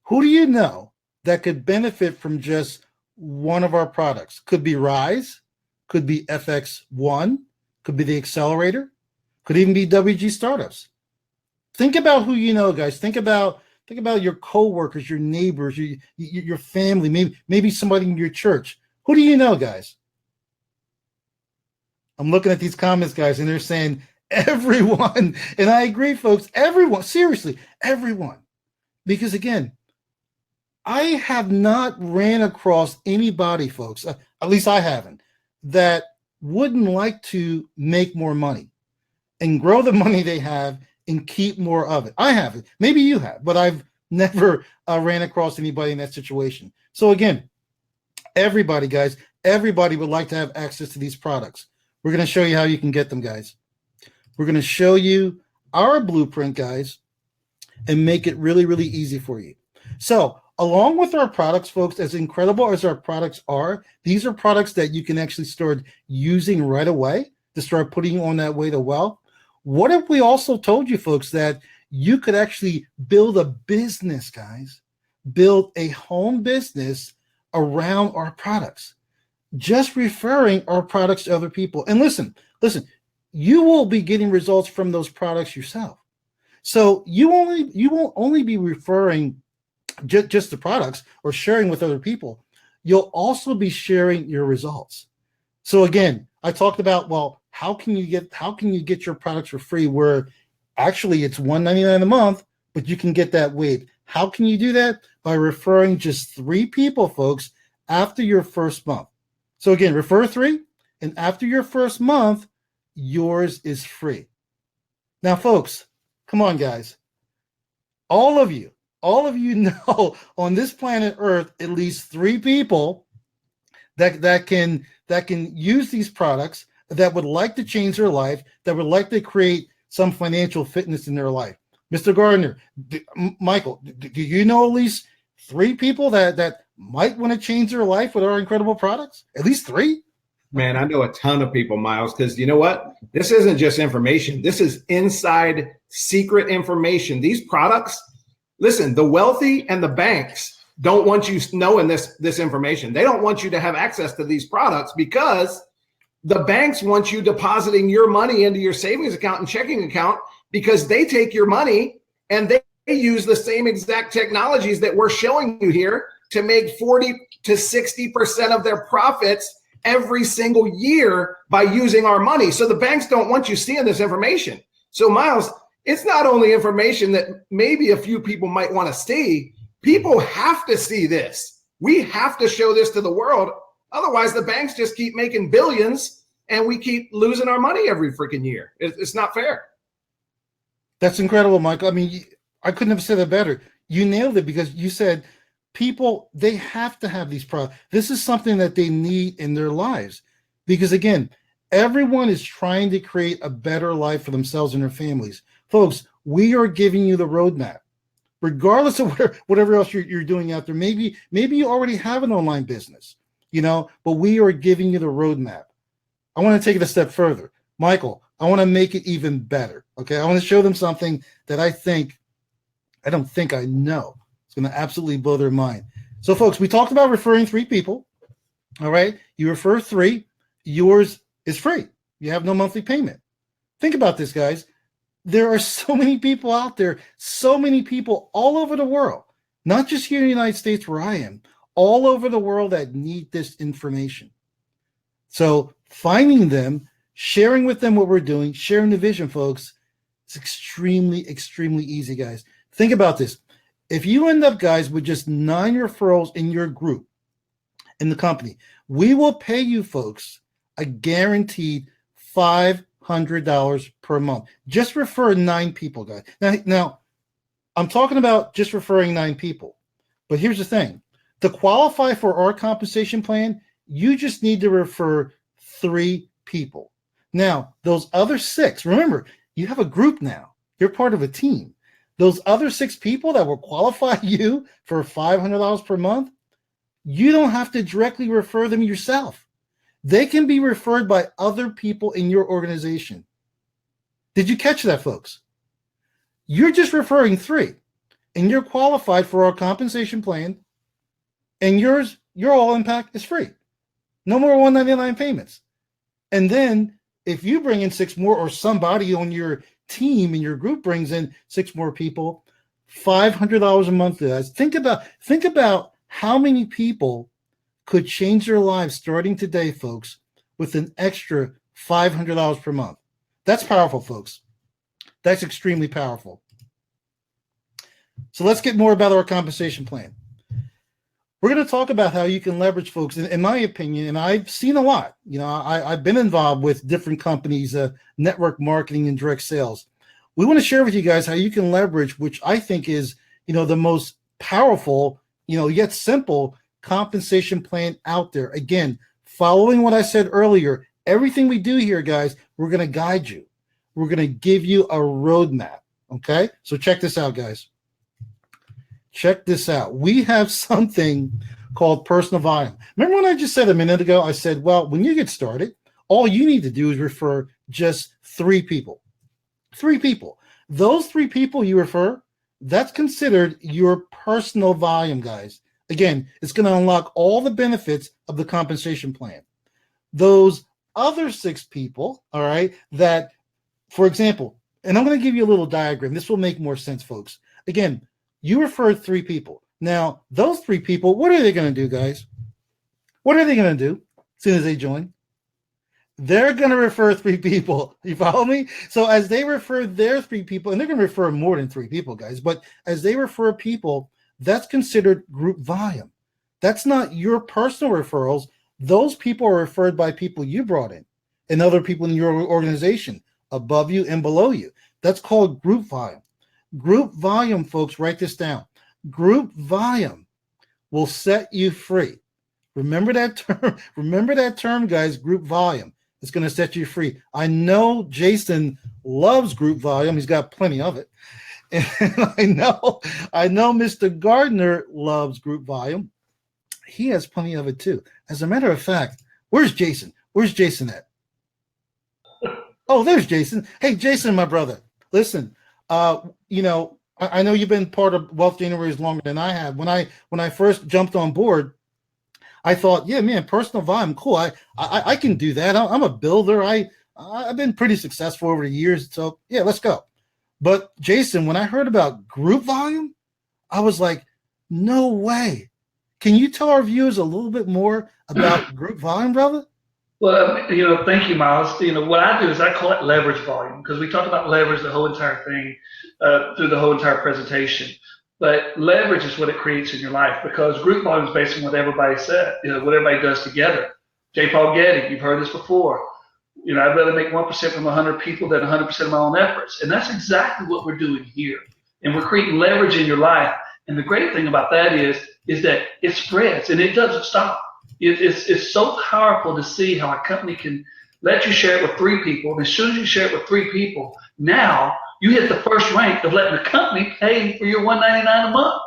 Who do you know that could benefit from just one of our products? Could be Rise, could be FX1, could be the Accelerator, could even be WG Startups. Think about who you know, guys. Think about your coworkers, your neighbors, your family, maybe somebody in your church. Who do you know, guys? I'm looking at these comments, guys, and they're saying everyone. And I agree, folks. Everyone. Seriously, everyone. Because, again, I have not ran across anybody, folks, at least I haven't, that wouldn't like to make more money and grow the money they have and keep more of it. I haven't. Maybe you have, but I've never ran across anybody in that situation. So, again, everybody, guys, everybody would like to have access to these products. We're going to show you how you can get them, guys. We're going to show you our blueprint, guys, and make it really, really easy for you. So along with our products, folks, as incredible as our products are, these are products that you can actually start using right away to start putting on that way to wealth. What if we also told you, folks, that you could actually build a business, guys, build a home business around our products? Just referring our products to other people. And listen, you will be getting results from those products yourself. So you won't only be referring just the products or sharing with other people. You'll also be sharing your results. So again, I talked about, well, how can you get your products for free where actually it's $199 a month, but you can get that waived. How can you do that? By referring just 3 people, folks, after your first month. So again, refer 3, and after your first month, yours is free. Now, folks, come on, guys. All of you know on this planet Earth at least 3 people that can use these products, that would like to change their life, that would like to create some financial fitness in their life. Mr. Gardner, Michael, do you know at least 3 people that might want to change their life with our incredible products? At least 3? Man, I know a ton of people, Miles, because you know what? This isn't just information. This is inside secret information. These products, listen, the wealthy and the banks don't want you knowing this information. They don't want you to have access to these products because the banks want you depositing your money into your savings account and checking account, because they take your money and they use the same exact technologies that we're showing you here to make 40 to 60% of their profits every single year by using our money. So the banks don't want you seeing this information. So Miles, it's not only information that maybe a few people might want to see. People have to see this. We have to show this to the world. Otherwise, the banks just keep making billions and we keep losing our money every freaking year. It's not fair. That's incredible, Michael. I mean, I couldn't have said it better. You nailed it, because you said people, they have to have these products. This is something that they need in their lives, because again, everyone is trying to create a better life for themselves and their families. Folks, we are giving you the roadmap, regardless of whatever else you're doing out there. Maybe you already have an online business, but we are giving you the roadmap. I want to take it a step further. Michael, I want to make it even better. Okay. I want to show them something that I don't think I know. It's going to absolutely blow their mind. So folks, we talked about referring 3 people. All right. You refer 3, yours is free. You have no monthly payment. Think about this, guys. There are so many people out there, so many people all over the world, not just here in the United States where I am, all over the world that need this information. So finding them, sharing with them what we're doing, sharing the vision, folks, it's extremely, extremely easy, guys. Think about this. If you end up, guys, with just 9 referrals in your group, in the company, we will pay you, folks, a guaranteed $500 $500 per month. Just refer 9 people, guys. Now, I'm talking about just referring 9 people. But here's the thing. To qualify for our compensation plan, you just need to refer 3 people. Now, those other 6, remember, you have a group now. You're part of a team. Those other 6 people that will qualify you for $500 per month, you don't have to directly refer them yourself. They can be referred by other people in your organization. Did you catch that, folks? You're just referring 3, and you're qualified for our compensation plan, and your all impact is free. No more $199 payments. And then if you bring in 6 more, or somebody on your team and your group brings in 6 more people, $500 a month. Guys, think about how many people could change their lives starting today, folks, with an extra $500 per month. That's powerful, folks. That's extremely powerful. So let's get more about our compensation plan. We're going to talk about how you can leverage, folks. In my opinion, and I've seen a lot. I've been involved with different companies, network marketing and direct sales. We want to share with you guys how you can leverage, which I think is, the most powerful, yet simple compensation plan out there. Again, following what I said earlier, everything we do here, guys, we're going to guide you. We're going to give you a roadmap. Okay, so check this out, guys. Check this out. We have something called personal volume. Remember when I just said a minute ago, I said, well, when you get started, all you need to do is refer just 3 people. 3 people. Those 3 people you refer, that's considered your personal volume, guys. Again, it's going to unlock all the benefits of the compensation plan. Those other 6 people, all right, that, for example, and I'm going to give you a little diagram. This will make more sense, folks. Again, you referred 3 people. Now, those 3 people, what are they going to do, guys? What are they going to do as soon as they join? They're going to refer 3 people. You follow me? So as they refer their 3 people, and they're going to refer more than 3 people, guys, but as they refer people, that's considered group volume. That's not your personal referrals. Those people are referred by people you brought in and other people in your organization above you and below you. That's called group volume. Group volume, folks, write this down. Group volume will set you free. Remember that term. Remember that term, guys, group volume. It's going to set you free. I know Jason loves group volume. He's got plenty of it. And I know Mr. Gardner loves group volume. He has plenty of it too. As a matter of fact, where's Jason? Where's Jason at? Oh, there's Jason. Hey, Jason, my brother. Listen, I know you've been part of Wealth Januaries longer than I have. When I first jumped on board, I thought, yeah, man, personal volume, cool. I can do that. I'm a builder. I've been pretty successful over the years. So yeah, let's go. But Jason, when I heard about group volume, I was like, no way. Can you tell our viewers a little bit more about group volume, brother? Well, thank you, Miles. What I do is I call it leverage volume, because we talked about leverage the whole entire thing through the whole entire presentation. But leverage is what it creates in your life, because group volume is based on what everybody said, what everybody does together. J. Paul Getty, you've heard this before. I'd rather make 1% from 100 people than 100% of my own efforts. And that's exactly what we're doing here. And we're creating leverage in your life. And the great thing about that is that it spreads and it doesn't stop. It's so powerful to see how a company can let you share it with 3 people. And as soon as you share it with 3 people, now you hit the first rank of letting the company pay for your $199 a month.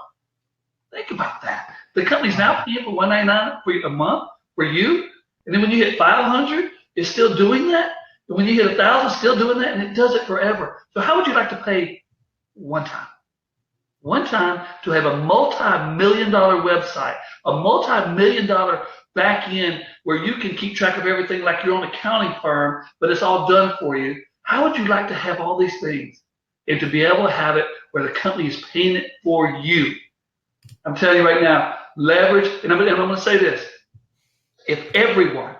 Think about that. The company's now paying for $199 for a month for you. And then when you hit 500, it's still doing that. And when you hit 1,000, still doing that. And it does it forever. So how would you like to pay one time? One time to have a multi-million-dollar website, a multi-million-dollar back end where you can keep track of everything like your own accounting firm, but it's all done for you. How would you like to have all these things and to be able to have it where the company is paying it for you? I'm telling you right now, leverage, and I'm going to say this. If everyone,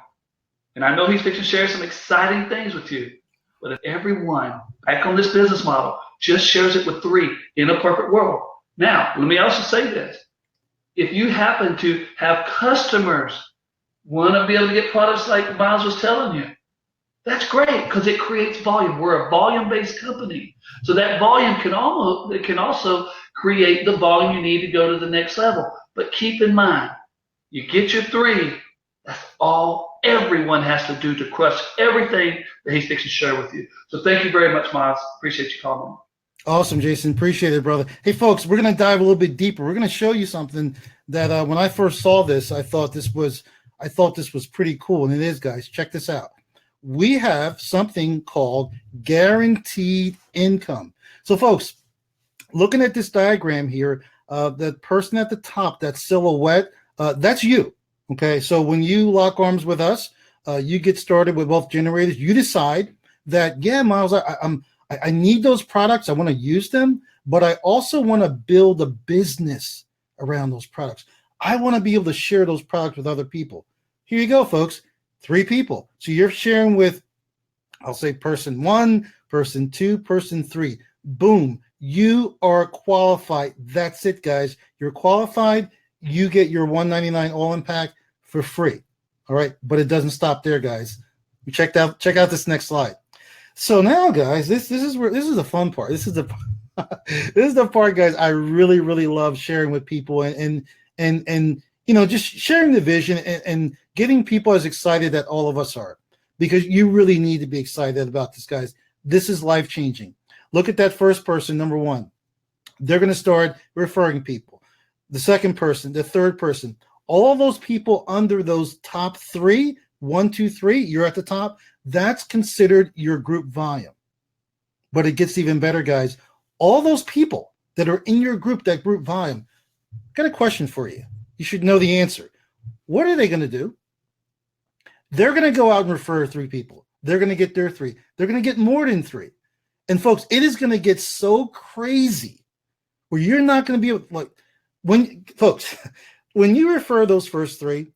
and I know he's fixing to share some exciting things with you, but if everyone back on this business model just shares it with 3 in a perfect world. Now, let me also say this. If you happen to have customers want to be able to get products like Miles was telling you, That's great because it creates volume. We're a volume-based company, so that volume can also create the volume you need to go to the next level. But keep in mind, you get your 3. That's all everyone has to do to crush everything that he's fixing to share with you. So thank you very much, Miles. Appreciate you calling. Awesome, Jason. Appreciate it, brother. Hey, folks, we're going to dive a little bit deeper. We're going to show you something that when I first saw this, I thought this was pretty cool, and it is, guys. Check this out. We have something called guaranteed income. So, folks, looking at this diagram here, the person at the top, that silhouette, that's you. Okay, so when you lock arms with us, you get started with wealth generators. You decide that, yeah, Miles, I need those products. I want to use them, but I also want to build a business around those products. I want to be able to share those products with other people. Here you go, folks. 3 people. So you're sharing with, I'll say person 1, person 2, person 3. Boom. You are qualified. That's it, guys. You're qualified. You get your $199 all-in pack for free. All right. But it doesn't stop there, guys. Check out this next slide. So now, guys, this is the fun part. This is the part, guys, I really, really love sharing with people and just sharing the vision and getting people as excited that all of us are, because you really need to be excited about this, guys. This is life-changing. Look at that first person, number 1. They're going to start referring people. The second person, the third person, all those people under those top 3, 1, 2, 3, you're at the top. That's considered your group volume. But it gets even better, guys. All those people that are in your group, that group volume, I've got a question for you. You should know the answer. What are they going to do? They're going to go out and refer 3 people. They're going to get their 3. They're going to get more than 3. And folks, it is going to get so crazy where you're not going to be able to, like, when you refer those first 3,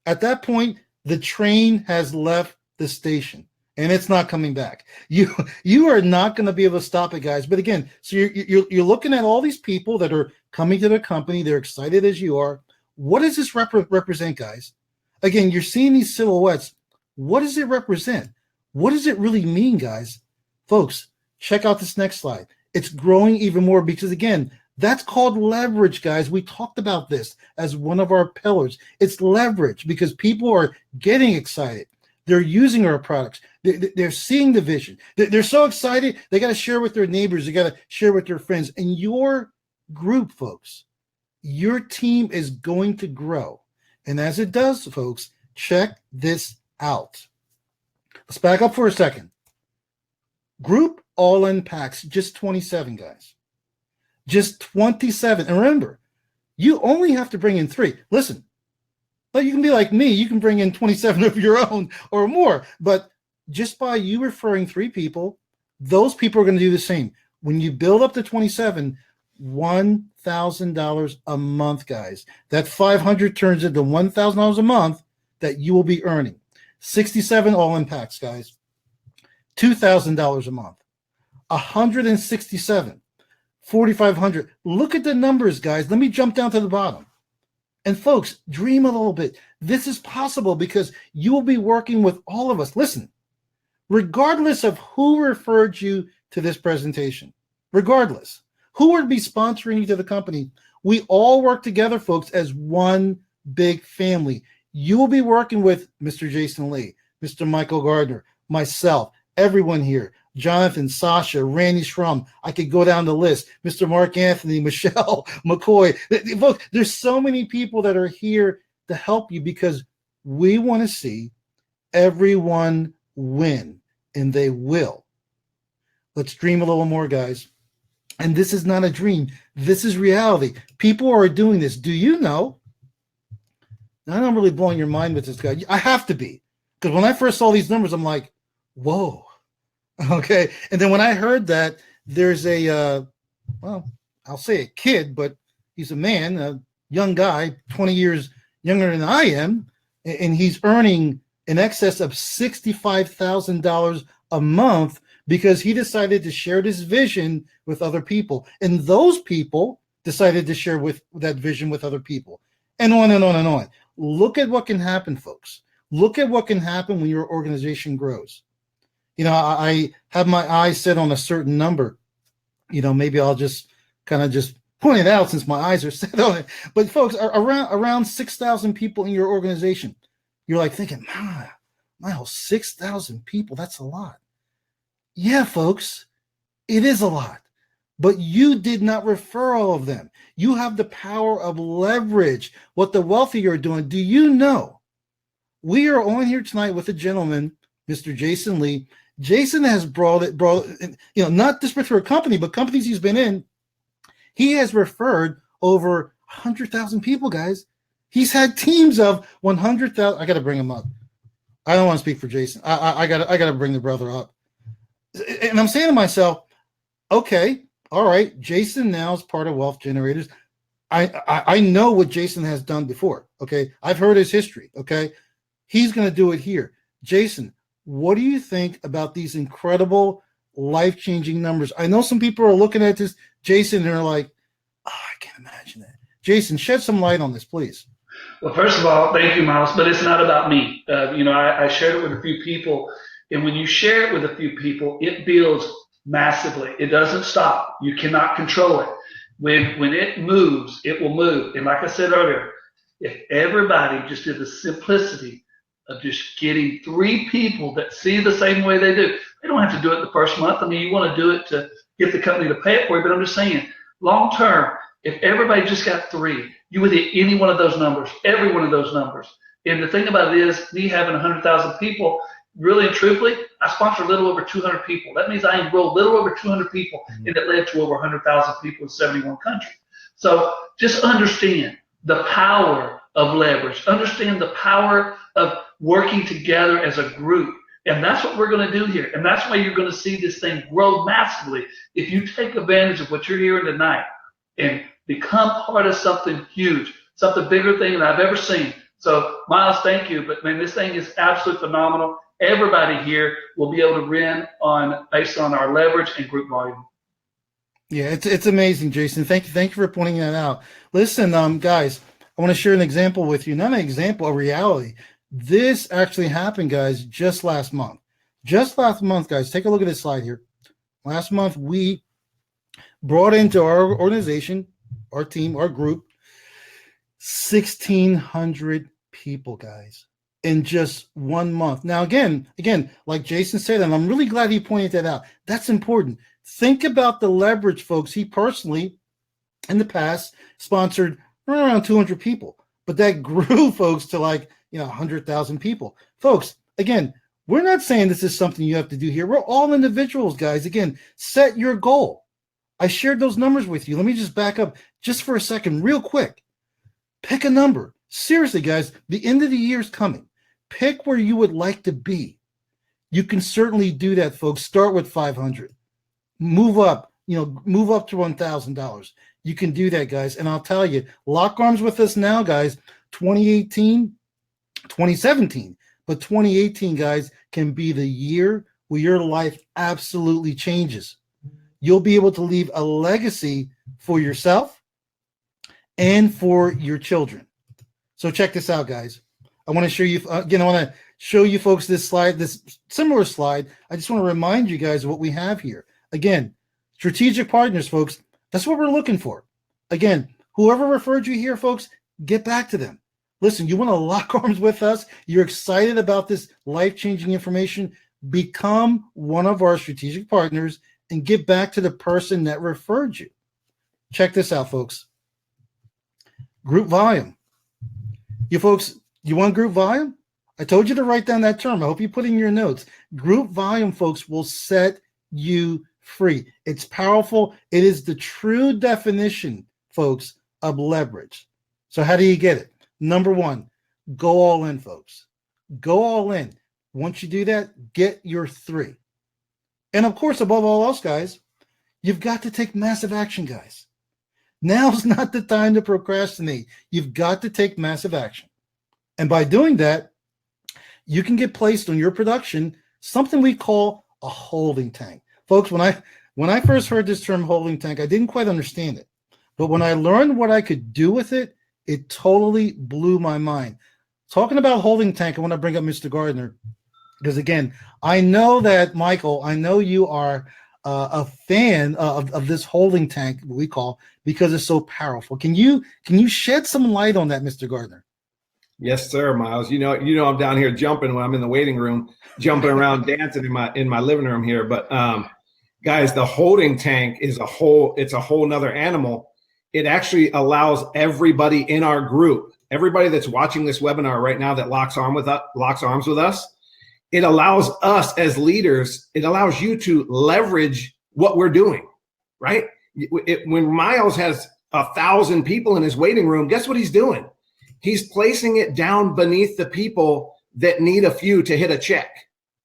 at that point, the train has left the station and it's not coming back. You are not going to be able to stop it, guys. But again, so you're looking at all these people that are coming to the company. They're excited as you are. What does this represent, guys? Again, you're seeing these silhouettes. What does it represent? What does it really mean, guys? Folks, check out this next slide. It's growing even more because, again, that's called leverage, guys. We talked about this as one of our pillars. It's leverage because people are getting excited. They're using our products. They're seeing the vision. They're so excited. They got to share with their neighbors. They got to share with their friends. And your group, folks, your team is going to grow. And as it does, folks, check this out. Let's back up for a second. Group all-in packs, just 27, guys. Just 27. And remember, you only have to bring in 3. Listen, but you can be like me. You can bring in 27 of your own or more. But just by you referring 3 people, those people are going to do the same. When you build up to 27, $1,000 a month, guys. That 500 turns into $1,000 a month that you will be earning. 67 all-in packs, guys. $2,000 a month. 167. 4,500. Look at the numbers, guys. Let me jump down to the bottom. And folks, dream a little bit. This is possible because you will be working with all of us. Listen, regardless of who referred you to this presentation, regardless, who would be sponsoring you to the company, we all work together, folks, as one big family. You will be working with Mr. Jason Lee, Mr. Michael Gardner, myself, everyone here, Jonathan, Sasha, Randy Schrum. I could go down the list. Mr. Mark Anthony, Michelle McCoy. Look, there's so many people that are here to help you because we want to see everyone win, and they will. Let's dream a little more, guys. And this is not a dream. This is reality. People are doing this. Do you know? Now, I'm really blowing your mind with this guy. I have to be. Because when I first saw these numbers, I'm like, whoa. Okay. And then when I heard that there's a, well, I'll say a kid, but he's a man, a young guy, 20 years younger than I am, and he's earning in excess of $65,000 a month because he decided to share this vision with other people. And those people decided to share with that vision with other people. And on and on and on. Look at what can happen, folks. Look at what can happen when your organization grows. I have my eyes set on a certain number. Maybe I'll just kind of just point it out since my eyes are set on it. But folks, around 6,000 people in your organization, you're like thinking, wow, 6,000 people, that's a lot. Yeah, folks, it is a lot. But you did not refer all of them. You have the power of leverage, what the wealthy are doing. Do you know? We are on here tonight with a gentleman, Mr. Jason Lee. Jason has brought not this particular company, but companies he's been in. He has referred over 100,000 people, guys. He's had teams of 100,000. I got to bring him up. I don't want to speak for Jason. I got to bring the brother up. And I'm saying to myself, okay, all right, Jason now is part of Wealth Generators. I know what Jason has done before. Okay, I've heard his history. Okay, he's going to do it here. Jason, what do you think about these incredible, life-changing numbers? I know some people are looking at this, Jason, and they're like, I can't imagine that. Jason, shed some light on this, please. Well, first of all, thank you, Miles, but it's not about me. I shared it with a few people, and when you share it with a few people, it builds massively. It doesn't stop. You cannot control it. When it moves, it will move. And like I said earlier, if everybody just did the simplicity of just getting 3 people that see the same way they do, they don't have to do it the first month. I mean, you want to do it to get the company to pay it for you, but I'm just saying, long term, if everybody just got 3, you would hit any one of those numbers, every one of those numbers. And the thing about it is, me having 100,000 people, really and truthfully, I sponsor a little over 200 people. That means I enrolled a little over 200 people, and it led to over 100,000 people in 71 countries. So just understand the power of leverage. Understand the power of working together as a group. And that's what we're going to do here. And that's why you're going to see this thing grow massively if you take advantage of what you're hearing tonight and become part of something huge, something bigger thing than I've ever seen. So, Miles, thank you. But, man, this thing is absolutely phenomenal. Everybody here will be able to win based on our leverage and group volume. Yeah, it's amazing, Jason. Thank you for pointing that out. Listen, guys, I want to share an example with you. Not an example, a reality. This actually happened, guys, just last month. Just last month, guys, take a look at this slide here. Last month, we brought into our organization, our team, our group, 1,600 people, guys, in just 1 month. Now, again, like Jason said, and I'm really glad he pointed that out. That's important. Think about the leverage, folks. He personally, in the past, sponsored around 200 people, but that grew, folks, to 100,000 people. Folks, again, we're not saying this is something you have to do here. We're all individuals, guys. Again, set your goal. I shared those numbers with you. Let me just back up just for a second, real quick. Pick a number. Seriously, guys, the end of the year is coming. Pick where you would like to be. You can certainly do that, folks. Start with 500. Move up to $1,000. You can do that, guys. And I'll tell you, lock arms with us now, guys. 2018, 2017. But 2018, guys, can be the year where your life absolutely changes. You'll be able to leave a legacy for yourself and for your children. So check this out, guys. I want to show you, again, I want to show you folks this slide, this similar slide. I just want to remind you guys of what we have here. Again, strategic partners, folks. That's what we're looking for. Again, whoever referred you here, folks, get back to them. Listen, you want to lock arms with us? You're excited about this life-changing information? Become one of our strategic partners and get back to the person that referred you. Check this out, folks. Group volume. You folks, you want group volume? I told you to write down that term. I hope you put in your notes. Group volume, folks, will set you free. It's powerful. It is the true definition, folks, of leverage. So how do you get it? Number one, go all in, folks. Go all in. Once you do that, get your 3. And of course, above all else, guys, you've got to take massive action, guys. Now's not the time to procrastinate. You've got to take massive action. And by doing that, you can get placed on your production something we call a holding tank. Folks, when I first heard this term holding tank, I didn't quite understand it. But when I learned what I could do with it, it totally blew my mind. Talking about holding tank, I want to bring up Mr. Gardner. Because again, I know that Michael, I know you are a fan of this holding tank, what we call, because it's so powerful. Can you shed some light on that, Mr. Gardner? Yes, sir, Miles. I'm down here jumping when I'm in the waiting room, jumping around, dancing in my living room here. But guys, the holding tank is it's a whole nother animal. It actually allows everybody in our group, everybody that's watching this webinar right now that locks arms with us. It allows us as leaders, it allows you to leverage what we're doing, right? When Miles has 1,000 people in his waiting room, guess what he's doing? He's placing it down beneath the people that need a few to hit a check.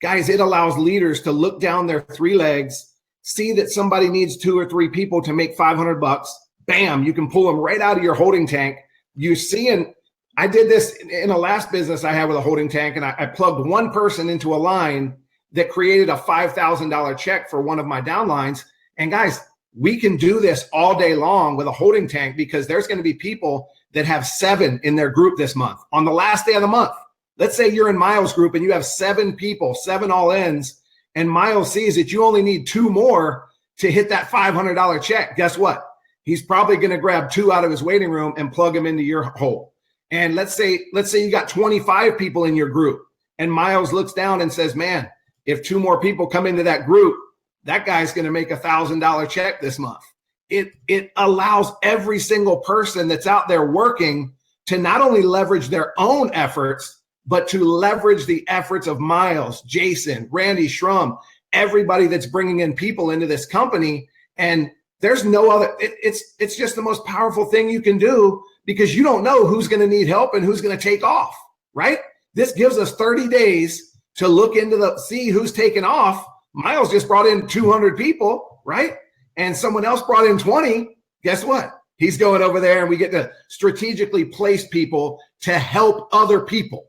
Guys, it allows leaders to look down their 3 legs, see that somebody needs 2 or 3 people to make $500. Bam, you can pull them right out of your holding tank. You see, and I did this in a last business I had with a holding tank, and I plugged one person into a line that created a $5,000 check for one of my downlines. And guys, we can do this all day long with a holding tank, because there's going to be people that have 7 in their group this month. On the last day of the month, let's say you're in Miles' group and you have 7 people, 7 all-ins, and Miles sees that you only need 2 more to hit that $500 check. Guess what? He's probably going to grab 2 out of his waiting room and plug them into your hole. And let's say you got 25 people in your group, and Miles looks down and says, man, if 2 more people come into that group, that guy's going to make $1,000 check this month. It allows every single person that's out there working to not only leverage their own efforts, but to leverage the efforts of Miles, Jason, Randy Shrum, everybody that's bringing in people into this company. And there's no other, it's just the most powerful thing you can do, because you don't know who's going to need help and who's going to take off, right? This gives us 30 days to look into see who's taking off. Miles just brought in 200 people, right? And someone else brought in 20. Guess what? He's going over there, and we get to strategically place people to help other people.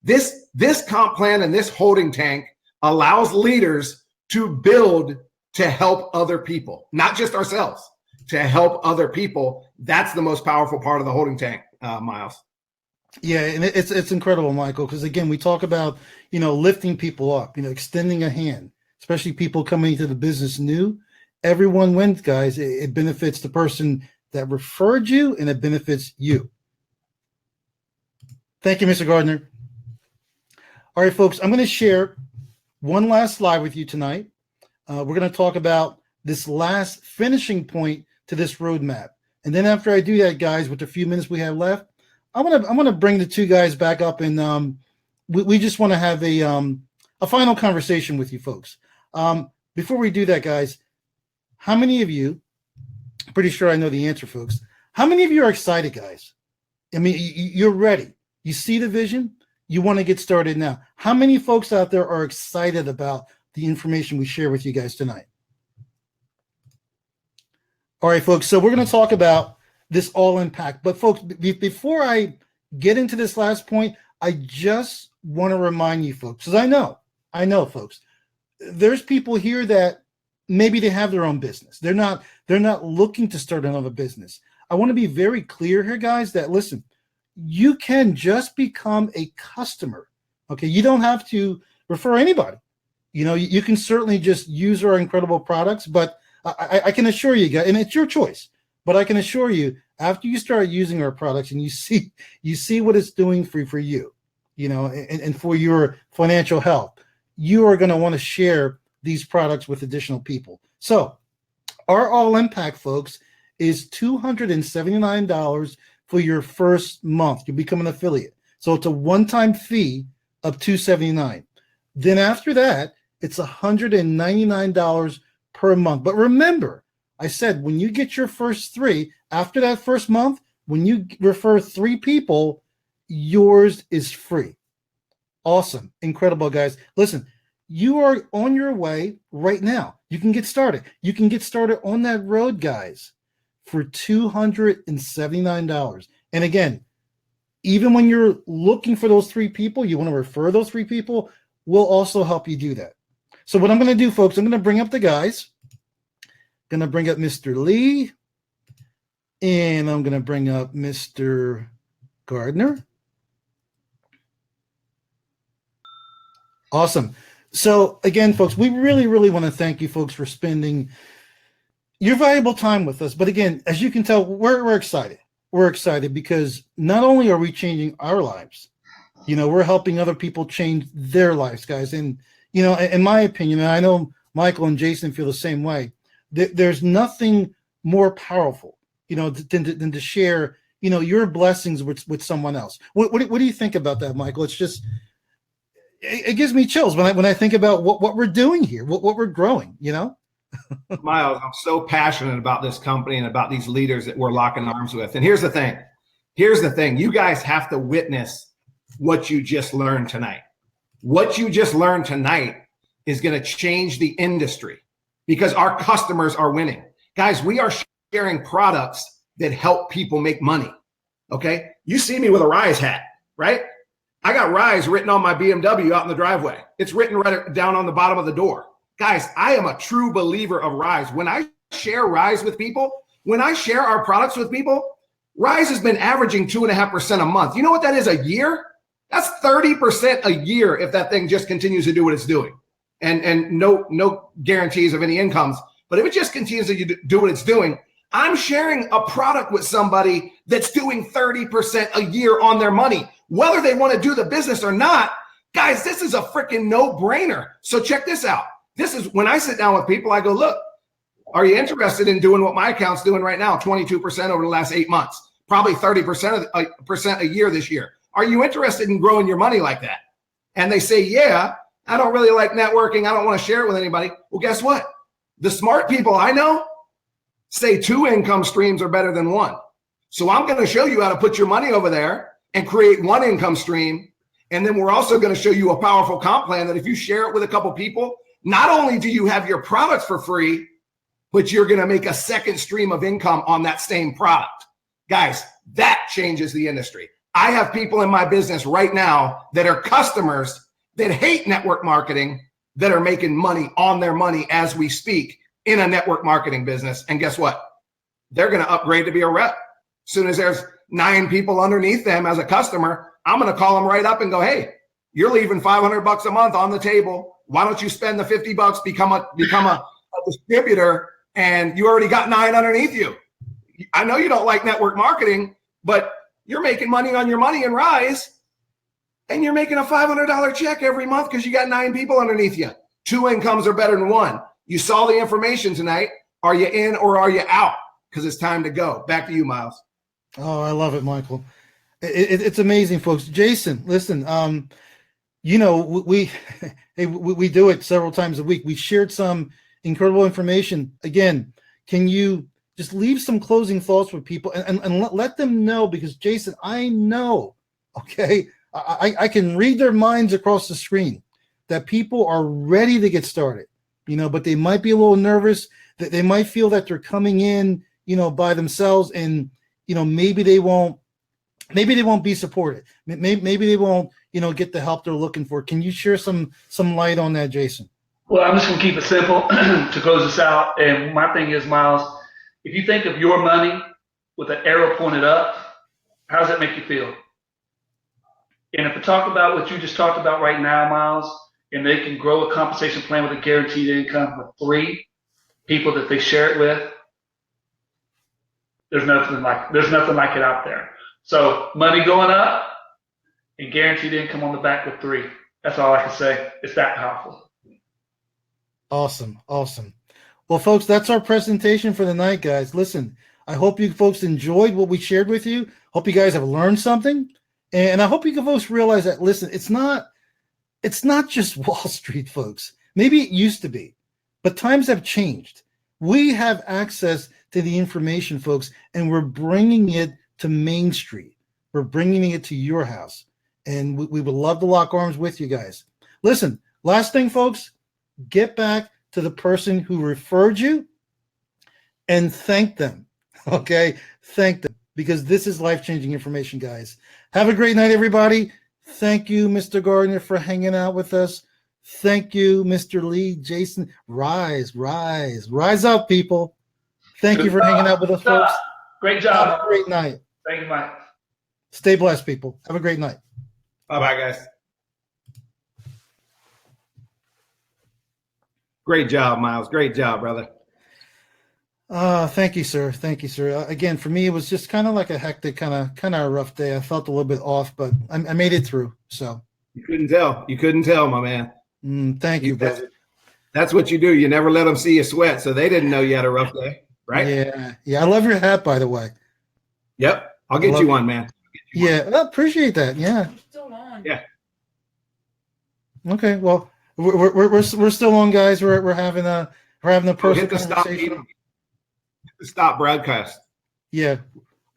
This comp plan and this holding tank allows leaders to build to help other people, not just ourselves, to help other people. That's the most powerful part of the holding tank, Miles. Yeah, and it's incredible, Michael, because again, we talk about, lifting people up, extending a hand, especially people coming into the business new. Everyone wins, guys. It benefits the person that referred you, and it benefits you. Thank you, Mr. Gardner. All right, folks, I'm going to share one last slide with you tonight. We're going to talk about this last finishing point to this roadmap. And then after I do that, guys, with the few minutes we have left, I'm gonna bring the 2 guys back up, and we just want to have a final conversation with you folks. Before we do that, guys, how many of you, pretty sure I know the answer, folks, how many of you are excited, guys? I mean, you're ready. You see the vision. You want to get started now. How many folks out there are excited about the information we share with you guys tonight? All right, folks, so we're going to talk about this all-in pack. But, folks, before I get into this last point, I just want to remind you, folks, because I know, folks, there's people here that maybe they have their own business. They're not looking to start another business. I want to be very clear here, guys, that, listen, you can just become a customer, okay? You don't have to refer anybody. You can certainly just use our incredible products, but I can assure you guys, and it's your choice, but I can assure you, after you start using our products and you see what it's doing for you, and for your financial health, you are going to want to share these products with additional people. So our all-in pack, folks, is $279 for your first month. You become an affiliate. So it's a one-time fee of $279. Then after that, it's $199 per month. But remember, I said when you get your first 3, after that first month, when you refer 3 people, yours is free. Awesome. Incredible, guys. Listen, you are on your way right now. You can get started. You can get started on that road, guys, for $279. And again, even when you're looking for those 3 people, you want to refer those 3 people, we'll also help you do that. So what I'm going to do, folks, I'm going to bring up the guys. Going to bring up Mr. Lee, and I'm going to bring up Mr. Gardner. Awesome. So again, folks, we really, really want to thank you folks for spending your valuable time with us. But again, as you can tell, we're excited. We're excited because not only are we changing our lives, we're helping other people change their lives, guys. And, in my opinion, and I know Michael and Jason feel the same way, there's nothing more powerful, than to share, your blessings with someone else. What do you think about that, Michael? It's just, it gives me chills when I think about what we're doing here, what we're growing, Miles, I'm so passionate about this company and about these leaders that we're locking arms with. And here's the thing. You guys have to witness what you just learned tonight. What you just learned tonight is going to change the industry because our customers are winning. Guys, we are sharing products that help people make money. Okay. You see me with a Rise hat, right? I got Rise written on my BMW out in the driveway. It's written right down on the bottom of the door. Guys, I am a true believer of Rise. When I share Rise with people, when I share our products with people, Rise has been averaging 2.5% a month. You know what that is a year? That's 30% a year if that thing just continues to do what it's doing. And no guarantees of any incomes. But if it just continues to do what it's doing, I'm sharing a product with somebody that's doing 30% a year on their money. Whether they want to do the business or not, guys, this is a freaking no-brainer. So check this out. This is when I sit down with people, I go, look, are you interested in doing what my account's doing right now, 22% over the last 8 months, probably 30% a year this year. Are you interested in growing your money like that? And they say, yeah, I don't really like networking. I don't want to share it with anybody. Well, guess what? The smart people I know say 2 income streams are better than 1. So I'm going to show you how to put your money over there and create 1 income stream. And then we're also going to show you a powerful comp plan that if you share it with a couple people, not only do you have your products for free, but you're going to make a second stream of income on that same product. Guys, that changes the industry. I have people in my business right now that are customers that hate network marketing that are making money on their money as we speak in a network marketing business. And guess what? They're going to upgrade to be a rep. As soon as there's 9 people underneath them as a customer, I'm going to call them right up and go, hey, you're leaving $500 a month on the table. Why don't you spend the $50, become a distributor, and you already got 9 underneath you. I know you don't like network marketing, but you're making money on your money in Rise, and you're making a $500 check every month because you got 9 people underneath you. 2 incomes are better than 1. You saw the information tonight. Are you in or are you out? Because it's time to go. Back to you, Miles. Oh, I love it, Michael. It's amazing, folks. Jason, listen, we do it several times a week. We shared some incredible information. Again, can you just leave some closing thoughts with people and let them know, because Jason, I know, okay, I can read their minds across the screen that people are ready to get started, but they might be a little nervous, that they might feel that they're coming in, by themselves, and, maybe they won't be supported. Maybe they won't, get the help they're looking for. Can you share some light on that, Jason? Well, I'm just going to keep it simple to close this out. And my thing is, Miles, if you think of your money with an arrow pointed up, how does that make you feel? And if we talk about what you just talked about right now, Miles, and they can grow a compensation plan with a guaranteed income with 3 people that they share it with, there's nothing like it out there. So money going up and guaranteed income on the back with 3. That's all I can say. It's that powerful. Awesome. Well, folks, that's our presentation for the night, guys. Listen, I hope you folks enjoyed what we shared with you. Hope you guys have learned something. And I hope you folks realize that, listen, it's not just Wall Street, folks. Maybe it used to be, but times have changed. We have access to the information, folks, and we're bringing it to Main Street. We're bringing it to your house. And we would love to lock arms with you guys. Listen, last thing, folks, get back to the person who referred you and thank them. Okay? Thank them, because this is life-changing information, guys. Have a great night, everybody. Thank you, Mr. Gardner, for hanging out with us. Thank you, Mr. Lee, Jason. Rise up, people. Thank you for hanging out with us, folks. Great job. Have a great night. Thank you, Mike. Stay blessed, people. Have a great night. Bye-bye, guys. Great job, Miles. Great job, brother. Thank you, sir. Thank you, sir. Again, for me, it was just kind of like a hectic, kind of a rough day. I felt a little bit off, but I made it through. So You couldn't tell. You couldn't tell, my man. thank you, That's, brother. that's what you do. You never let them see you sweat, so they didn't know you had a rough day, right? Yeah. I love your hat, by the way. Yep. I'll get love you it. one, man. Yeah, I appreciate that. Yeah. Still on. Yeah. Okay. Well, we're still on, guys. We're having a Oh, personal hit the stop conversation. meeting. Hit the stop broadcast. Yeah,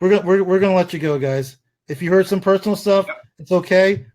we're gonna let you go, guys. If you heard some personal stuff, it's okay.